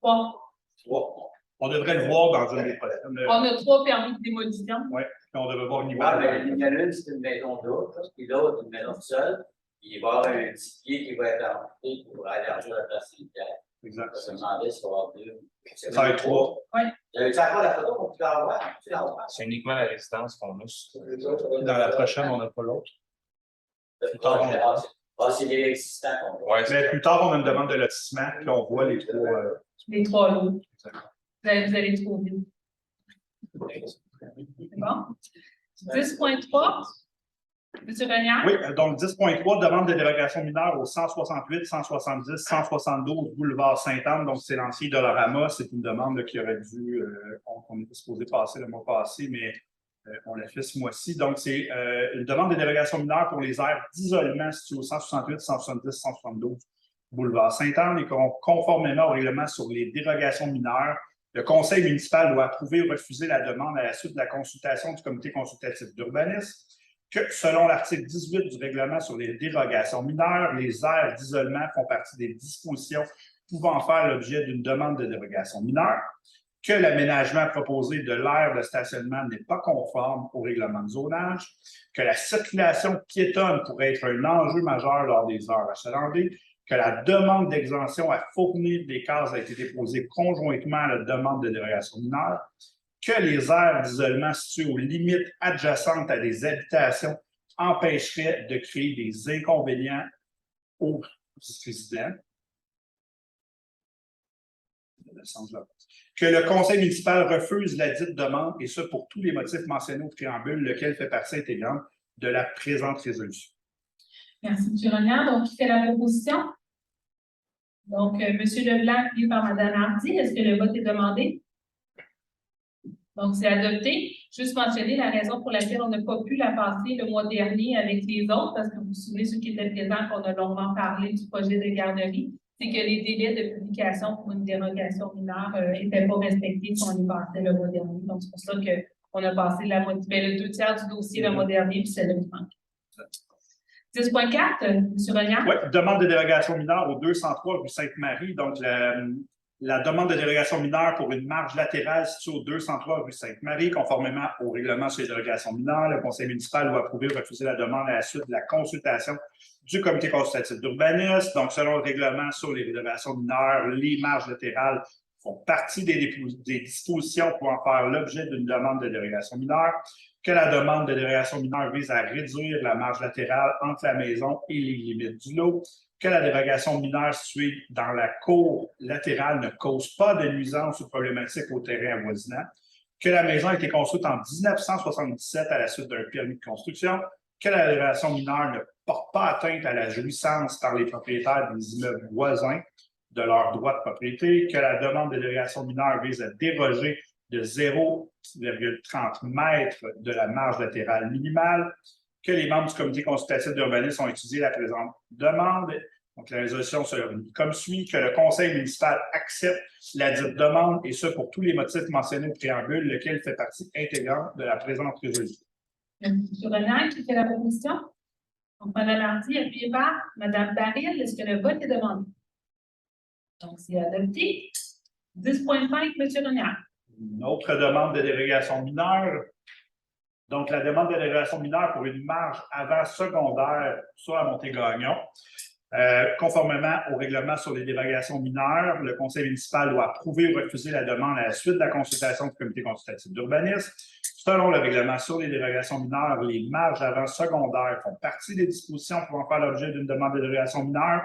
3. 3. On devrait le voir dans une des prochaines. On a 3 permis de démolition. Oui, on devrait voir au niveau. Ah, mais il y en a une, c'est une maison d'autre, puis l'autre, une maison seule. Il va y avoir un petit pied qui va être amputé pour élargir la place Saint-Pierre. Exact. Je me demandais si on va avoir 2. Ça va être 3. Oui. Tu as encore la photo pour tu la voir? C'est uniquement la résidence qu'on a. Dans la prochaine, on n'a pas l'autre. C'est les existants qu'on voit. Ouais, Mais plus tard, on a une demande de lotissement, puis on voit les 3. Les 3 lots. Vous allez trouver. C'est bon? 10.3. M. Renier? Oui, donc 10.3, demande de dérogation mineure au 168, 170, 172 boulevard Sainte-Anne. Donc, c'est l'ancien Dollarama. C'est une demande qui aurait dû, qu'on était supposé passer le mois passé, mais on l'a fait ce mois-ci. Donc, c'est une demande de dérogation mineure pour les aires d'isolement situées au 168, 170, 172 boulevard Sainte-Anne et conformément au règlement sur les dérogations mineures, le Conseil municipal doit approuver ou refuser la demande à la suite de la consultation du Comité consultatif d'urbanisme. Que, selon l'article 18 du règlement sur les dérogations mineures, les aires d'isolement font partie des dispositions pouvant faire l'objet d'une demande de dérogation mineure, que l'aménagement proposé de l'aire de stationnement n'est pas conforme au règlement de zonage, que la circulation piétonne pourrait être un enjeu majeur lors des heures achalandées, que la demande d'exemption à fournir des cases a été déposée conjointement à la demande de dérogation mineure, que les aires d'isolement situées aux limites adjacentes à des habitations empêcheraient de créer des inconvénients aux résidents. Que le conseil municipal refuse la dite demande, et ce pour tous les motifs mentionnés au préambule, lequel fait partie intégrante de la présente résolution. Merci, M. Renière. Donc, qui fait la proposition? Donc, M. Leblanc, appuyé par Mme Hardy. Est-ce que le vote est demandé? Donc, c'est adopté. Juste mentionner la raison pour laquelle on n'a pas pu la passer le mois dernier avec les autres, parce que vous vous souvenez, ceux qui étaient présents, qu'on a longuement parlé du projet de garderie, c'est que les délais de publication pour une dérogation mineure n'étaient pas respectés si on les passait le mois dernier. Donc, c'est pour ça qu'on a passé le 2/3 du dossier le mois dernier, puis c'est le manque. 10.4, M. Renière. Oui, demande de dérogation mineure au 203 rue Sainte-Marie. Donc, la demande de dérogation mineure pour une marge latérale située au 203 rue Sainte-Marie, conformément au règlement sur les dérogations mineures, le conseil municipal doit approuver ou refuser la demande à la suite de la consultation du comité consultatif d'urbanisme. Donc, selon le règlement sur les dérogations mineures, les marges latérales font partie des dispositions pouvant faire l'objet d'une demande de dérogation mineure, que la demande de dérogation mineure vise à réduire la marge latérale entre la maison et les limites du lot, que la dérogation mineure située dans la cour latérale ne cause pas de nuisance ou problématique au terrain avoisinant, que la maison a été construite en 1977 à la suite d'un permis de construction, que la dérogation mineure ne porte pas atteinte à la jouissance par les propriétaires des immeubles voisins de leurs droits de propriété, que la demande de dérogation mineure vise à déroger de 0,30 mètres de la marge latérale minimale, que les membres du comité consultatif d'urbanisme ont étudié la présente demande. Donc, la résolution se lit comme suit, que le conseil municipal accepte la dite demande, et ce pour tous les motifs mentionnés au préambule, lequel fait partie intégrante de la présente résolution. M. Renière, qui fait la proposition? Donc, Mme Hardy, appuyée par Mme Baril. Est-ce que le vote est demandé? Donc, c'est adopté. 10.5, M. Renière. Une autre demande de dérogation mineure. Donc, la demande de dérogation mineure pour une marge avant secondaire sur la Montée-Gagnon. Conformément au règlement sur les dérogations mineures, le conseil municipal doit approuver ou refuser la demande à la suite de la consultation du comité consultatif d'urbanisme. Selon le règlement sur les dérogations mineures, les marges avant secondaires font partie des dispositions pouvant faire l'objet d'une demande de dérogation mineure.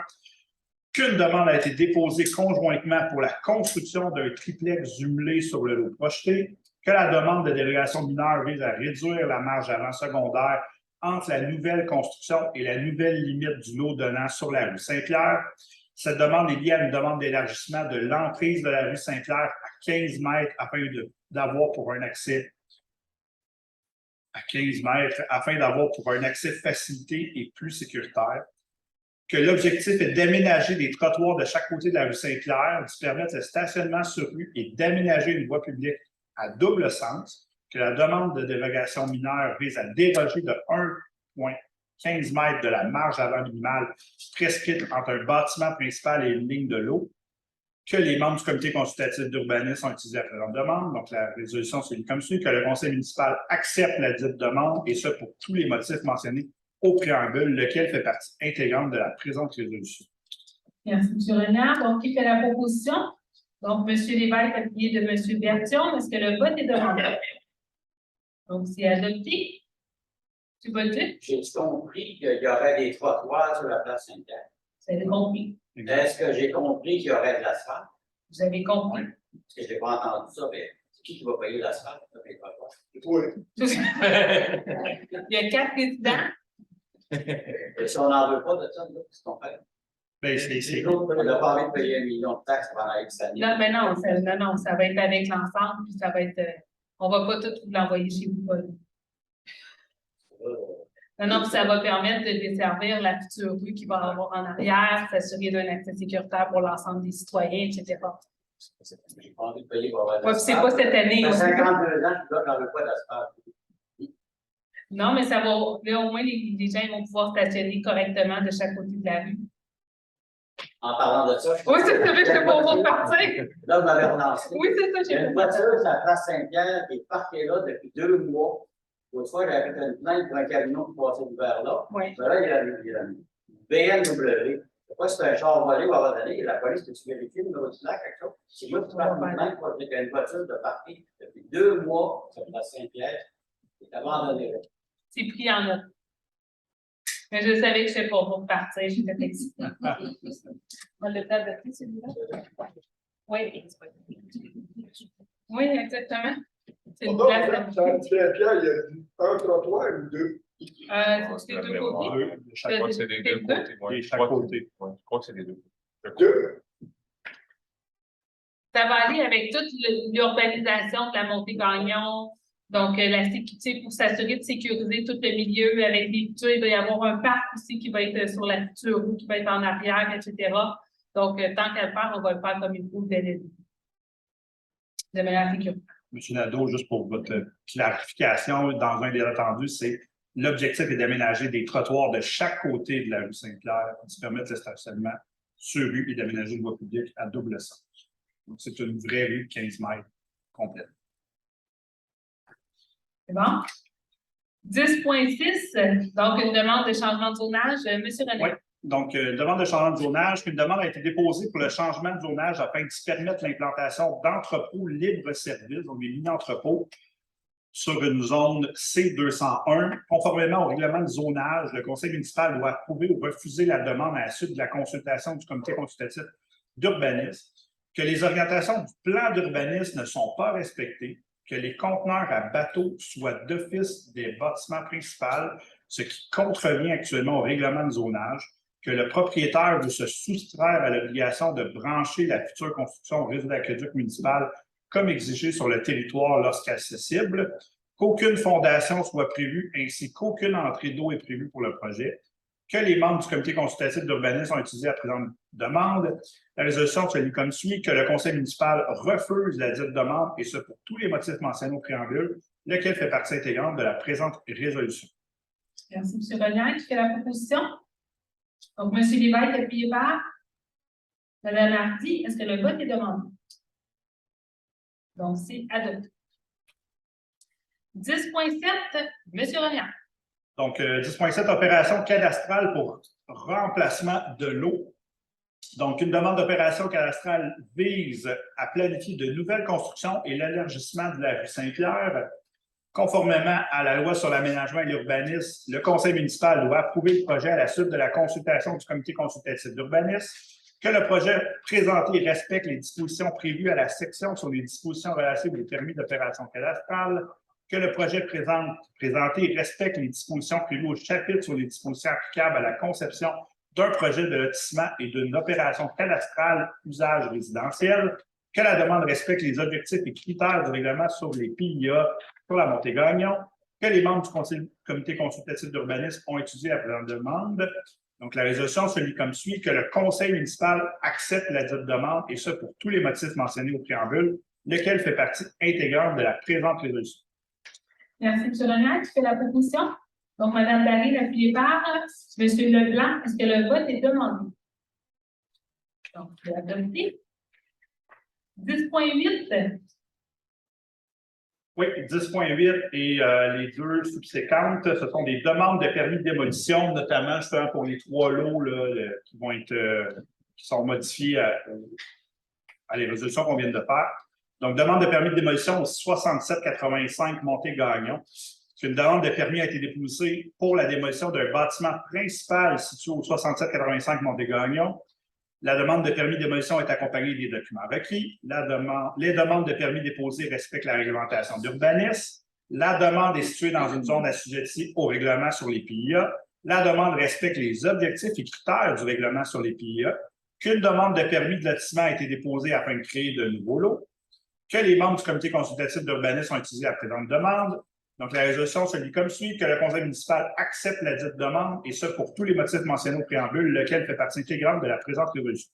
Qu'une demande a été déposée conjointement pour la construction d'un triplex jumelé sur le lot projeté, que la demande de dérogation mineure vise à réduire la marge avant secondaire entre la nouvelle construction et la nouvelle limite du lot donnant sur la rue Saint-Pierre. Cette demande est liée à une demande d'élargissement de l'emprise de la rue Saint-Pierre à 15 mètres afin d'avoir pour un accès facilité et plus sécuritaire. Que l'objectif est d'aménager des trottoirs de chaque côté de la rue Saint-Pierre, de permettre le stationnement sur rue et d'aménager une voie publique à double sens, que la demande de dérogation mineure vise à déroger de 1,15 mètres de la marge avant minimale prescrite entre un bâtiment principal et une ligne de l'eau, que les membres du comité consultatif d'urbanisme ont utilisé la présente demande. Donc, la résolution se lit comme suit, que le conseil municipal accepte la dite demande, et ce pour tous les motifs mentionnés au préambule, lequel fait partie intégrante de la présente résolution. Merci, M. Renière. Donc, qui fait la proposition? Donc, M. Lévesque, appuyé de M. Bertion. Est-ce que le vote est demandé? Donc, c'est adopté. Tu votes? J'ai compris qu'il y aurait des trottoirs sur la place Sainte-Pierre. Vous avez compris. Est-ce que j'ai compris qu'il y aurait de l'asphalte? Vous avez compris. Parce que je n'ai pas entendu ça, mais c'est qui va payer l'asphalte? Oui. Il y a 4 résidents. Et si on n'en veut pas de ça, qu'est-ce qu'on fait? Ben, On n'a pas envie de payer 1 million de taxes pendant X années. Non, mais non, ça va être avec l'ensemble, puis ça va être. On ne va pas tout vous l'envoyer chez vous, Paul. Non, puis ça va permettre de desservir la future rue qu'il va y avoir en arrière, s'assurer d'un accès sécuritaire pour l'ensemble des citoyens, etc. J'ai pas envie de payer pour avoir de Ouais, puis c'est pas cette année. Ça fait 52 ans que je n'en veux pas d'asphalte. Non, mais ça va. Là, au moins, les gens ils vont pouvoir stationner correctement de chaque côté de la rue. En parlant de ça, Oui, c'est ça, je ne peux pas repartir. là, vous m'avez relancé. Oui, c'est ça, Il y a j'ai une voiture sur la place Saint-Pierre qui est parquée là depuis 2 mois. L'autre fois, j'avais fait une plainte pour un camion qui passait l'hiver là. Oui. Mais là, il y a une BMW. sais pas si c'est un char volé ou abandonné, la police peut-tu vérifier le numéro du plaque, quelque chose? C'est moi qui parle même pour qu'il y a une voiture de parking depuis 2 mois sur la Saint-Pierre, qui est abandonnée. C'est pris en note. Mais je savais que je n'étais pas pour partir, j'étais flexible. On l'a peut-être adopté, celui-là? Oui. Oui, exactement. C'est une place de... Saint-Pierre, il y a un trottoir ou 2? C'est les deux côtés. Je crois que c'est des deux côtés. Ouais, Et je chaque crois que- côté. ouais, je crois que c'est des deux. 2? Ça va aller avec toute l'urbanisation de la Montée-Gagnon. Donc, la sécurité, pour s'assurer de sécuriser tout le milieu avec les futurs, il va y avoir un parc aussi qui va être sur la future route, qui va être en arrière, etc. Donc, tant qu'à le faire, on va le faire comme il faut de manière sécuritaire. Monsieur Nadeau, juste pour votre clarification, dans un des attendus, c'est l'objectif est d'aménager des trottoirs de chaque côté de la rue Saint-Pierre qui permettent le stationnement sur rue et d'aménager une voie publique à double sens. Donc, c'est une vraie rue de 15 mètres complète. C'est bon? 10.6, donc une demande de changement de zonage. Monsieur René. Oui. Donc, demande de changement de zonage. Une demande a été déposée pour le changement de zonage afin de permettre l'implantation d'entrepôts libre-service, donc des mini-entrepôts, sur une zone C201. Conformément au règlement de zonage, le conseil municipal doit approuver ou refuser la demande à la suite de la consultation du comité consultatif d'urbanisme, que les orientations du plan d'urbanisme ne sont pas respectées, que les conteneurs à bateau soient d'office des bâtiments principaux, ce qui contrevient actuellement au règlement de zonage, que le propriétaire veut se soustraire à l'obligation de brancher la future construction au réseau d'aqueduc municipal comme exigé sur le territoire lorsqu'accessible, qu'aucune fondation soit prévue ainsi qu'aucune entrée d'eau est prévue pour le projet, que les membres du comité consultatif d'urbanisme ont utilisé la présente demande. La résolution se lit comme suit, que le conseil municipal refuse la dite demande, et ce pour tous les motifs mentionnés au préambule, lequel fait partie intégrante de la présente résolution. Merci, M. Renier, qui fait la proposition. Donc, M. Lévesque, appuyé par Mme Hardy. Est-ce que le vote est demandé? Donc, c'est adopté. 10.7, M. Renier. Donc, 10.7, opération cadastrale pour remplacement de l'eau. Donc, une demande d'opération cadastrale vise à planifier de nouvelles constructions et l'élargissement de la rue Saint-Pierre. Conformément à la loi sur l'aménagement et l'urbanisme, le conseil municipal doit approuver le projet à la suite de la consultation du comité consultatif d'urbanisme, que le projet présenté respecte les dispositions prévues à la section sur les dispositions relatives aux permis d'opération cadastrale, que le projet présenté respecte les dispositions prévues au chapitre sur les dispositions applicables à la conception d'un projet de lotissement et d'une opération cadastrale usage résidentiel, que la demande respecte les objectifs et critères du règlement sur les PIA pour la Montée-Gagnon, que les membres du comité consultatif d'urbanisme ont étudié la présente demande. Donc, la résolution se lit comme suit, que le conseil municipal accepte la dite demande, et ce pour tous les motifs mentionnés au préambule, lequel fait partie intégrante de la présente résolution. Merci, M. Renier, qui fait la proposition. Donc, Mme Barry, appuyée par M. Leblanc. Est-ce que le vote est demandé? Donc, c'est adopté. 10.8. Oui, 10.8 et les deux subséquentes, ce sont des demandes de permis de démolition, notamment justement pour les 3 lots là, qui vont être qui sont modifiés à les résolutions qu'on vient de faire. Donc, demande de permis de démolition au 6785 Montée-Gagnon. Une demande de permis a été déposée pour la démolition d'un bâtiment principal situé au 6785 Montée-Gagnon. La demande de permis de démolition est accompagnée des documents requis. Les demandes de permis déposées respectent la réglementation d'urbanisme. La demande est située dans une zone assujettie au règlement sur les PIA. La demande respecte les objectifs et critères du règlement sur les PIA. Qu'une demande de permis de lotissement a été déposée afin de créer de nouveaux lots. Que les membres du comité consultatif d'urbanisme ont utilisé la présente demande. Donc, la résolution se lit comme suit, que le conseil municipal accepte la dite demande, et ce pour tous les motifs mentionnés au préambule, lequel fait partie intégrante de la présente résolution.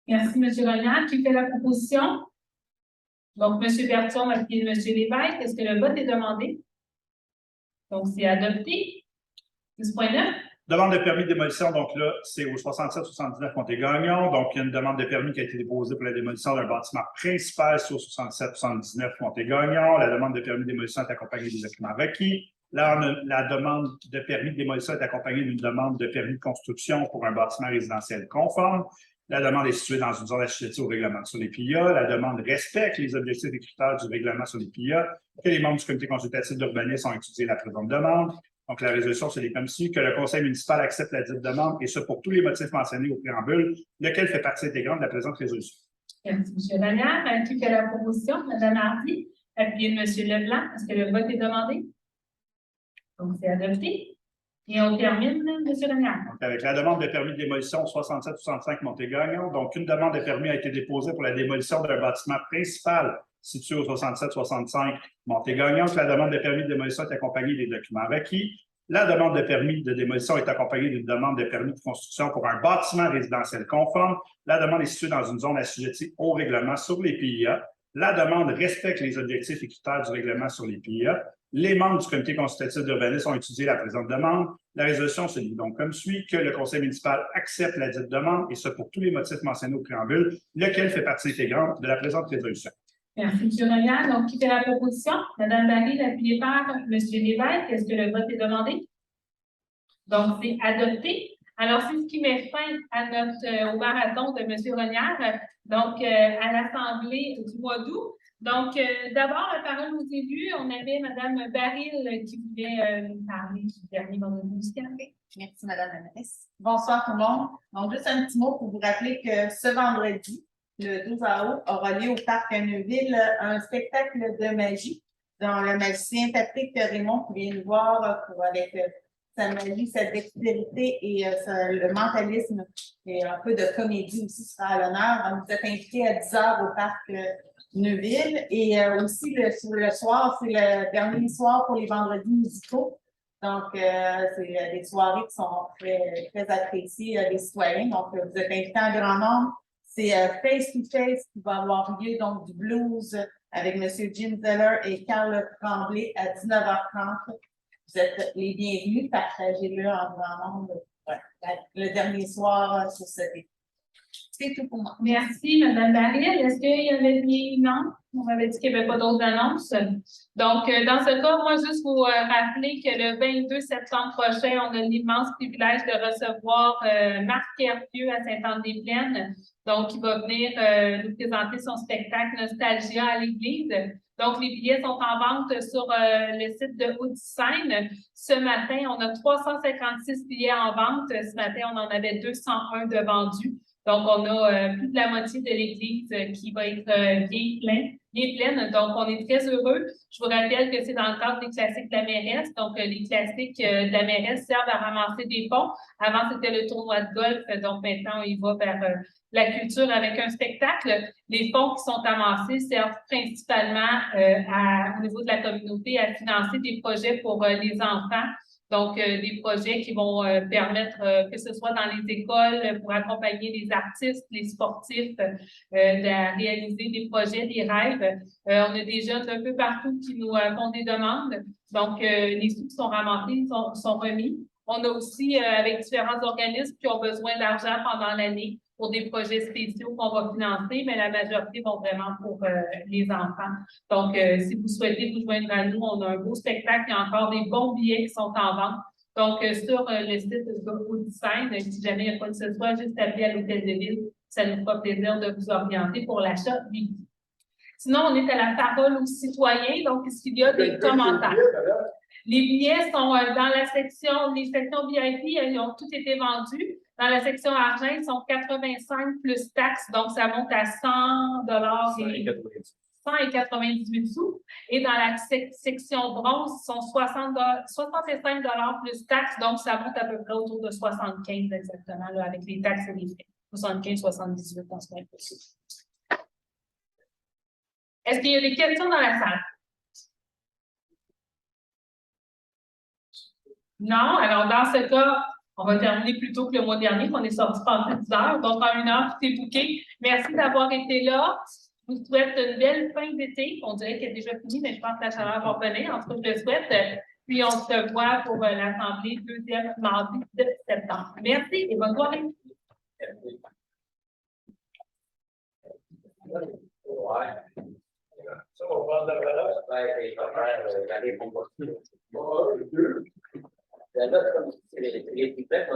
Merci, M. Renier, qui fait la proposition. Donc, M. Berton a appuyé M. Lévesque. Est-ce que le vote est demandé? Donc, c'est adopté. 10.9. Demande de permis de démolition, donc là, c'est au 67-79 Montée-Gagnon. Donc, il y a une demande de permis qui a été déposée pour la démolition d'un bâtiment principal sur 67-79 Montée-Gagnon. La demande de permis de démolition est accompagnée des documents requis. La demande de permis de démolition est accompagnée d'une demande de permis de construction pour un bâtiment résidentiel conforme. La demande est située dans une zone assujettie au règlement sur les PIA. La demande respecte les objectifs et critères du règlement sur les PIA. Que les membres du comité consultatif d'urbanisme ont étudié la présente demande. Donc, la résolution, c'est comme suit, que le conseil municipal accepte la dite demande, et ce pour tous les motifs mentionnés au préambule, lequel fait partie intégrante de la présente résolution. Merci, M. Lanière. Qui fait la proposition? Mme Hardy, appuyée de M. Leblanc. Est-ce que le vote est demandé? Donc, c'est adopté. Et on termine, M. Lanière. Donc, avec la demande de permis de démolition 67-65 Montégrognon, donc une demande de permis a été déposée pour la démolition d'un bâtiment principal situé au 67-65 Montégrognon. La demande de permis de démolition est accompagnée des documents requis. La demande de permis de démolition est accompagnée d'une demande de permis de construction pour un bâtiment résidentiel conforme. La demande est située dans une zone assujettie au règlement sur les PIA. La demande respecte les objectifs et critères du règlement sur les PIA. Les membres du comité consultatif d'urbanisme ont étudié la présente demande. La résolution se lit donc comme suit, que le conseil municipal accepte la dite demande, et ce pour tous les motifs mentionnés au préambule, lequel fait partie intégrante de la présente résolution. Merci, M. Lanière. Donc, qui fait la proposition? Mme Barry, appuyée par M. Lévesque. Est-ce que le vote est demandé? Donc, c'est adopté. Alors, c'est ce qui met fin à notre au marathon de M. Lanière, donc à l'Assemblée du mois d'août. Donc, d'abord, la parole aux élus. On avait Mme Baril qui voulait nous parler du dernier vendredi du café. Merci, Madame la ministre. Bonsoir tout le monde. Donc, juste un petit mot pour vous rappeler que ce vendredi, le 12 août, aura lieu au Parc Neuville un spectacle de magie dont le magicien Patrick Raymond qui vient nous voir avec sa magie, sa dextérité et le mentalisme et un peu de comédie aussi sera à l'honneur. Donc, vous êtes invités à 10h au Parc Neuville. Et aussi, le soir, c'est le dernier soir pour les vendredis musicaux. Donc, c'est des soirées qui sont très, très appréciées des citoyens. Donc, vous êtes invités en grand nombre. C'est Face to Face qui va avoir lieu, donc du blues avec M. Jim Zeller et Carl Tremblay à 19h30. Vous êtes les bienvenus. Partagez-le en grand nombre. Le dernier soir sur ce dé. C'est tout pour moi. Merci, Mme Baril. Est-ce qu'il y avait des noms? On m'avait dit qu'il n'y avait pas d'autres annonces. Donc, dans ce cas, moi, juste vous rappeler que le 22 septembre prochain, on a l'immense privilège de recevoir Marc Hervieux à Sainte-Anne-des-Plaines. Donc, il va venir nous présenter son spectacle Nostalgia à l'église. Donc, les billets sont en vente sur le site de Haute-Seine. Ce matin, on a 356 billets en vente. Ce matin, on en avait 201 de vendus. Donc, on a plus de la moitié de l'église qui va être bien pleine. Donc, on est très heureux. Je vous rappelle que c'est dans le cadre des classiques de la mairesse. Donc, les classiques de la mairesse servent à ramasser des fonds. Avant, c'était le tournoi de golf. Donc, maintenant, il va vers la culture avec un spectacle. Les fonds qui sont amassés servent principalement au niveau de la communauté à financer des projets pour les enfants. Donc, des projets qui vont permettre, que ce soit dans les écoles, pour accompagner les artistes, les sportifs, de réaliser des projets, des rêves. On a des jeunes un peu partout qui nous font des demandes. Donc, les sous qui sont ramassés sont remis. On a aussi, avec différents organismes qui ont besoin d'argent pendant l'année pour des projets spéciaux qu'on va financer, mais la majorité vont vraiment pour les enfants. Donc, si vous souhaitez vous joindre à nous, on a un beau spectacle, il y a encore des bons billets qui sont en vente. Donc, sur le site de Haute-Seine, si jamais il n'y a pas de ce soit, juste appeler à l'Hôtel de Ville, ça nous fera plaisir de vous orienter pour l'achat du billet. Sinon, on est à la parole aux citoyens, donc est-ce qu'il y a des commentaires? Les billets sont dans la section, les sections VIP, ils ont tous été vendus. Dans la section argent, ils sont 85 plus taxes, donc ça monte à 100 et 98 sous. Et dans la section bronze, ils sont 65 plus taxes, donc ça monte à peu près autour de 75 exactement, là, avec les taxes et les frais. 75, 78 dans ce moment-ci. Est-ce qu'il y a des questions dans la salle? Non? Alors, dans ce cas, on va terminer plus tôt que le mois dernier, qu'on est sorti pendant 10 heures. Donc, en 1 heure, tout est booké. Merci d'avoir été là. Je vous souhaite une belle fin d'été. On dirait qu'elle est déjà finie, mais je pense que la chaleur va revenir. En tout cas, je le souhaite. Puis, on se voit pour l'Assemblée deuxième mardi de septembre. Merci et bonne soirée. Ouais. va faire l'aller pour Bon, 2. La note comme c'est les plus près,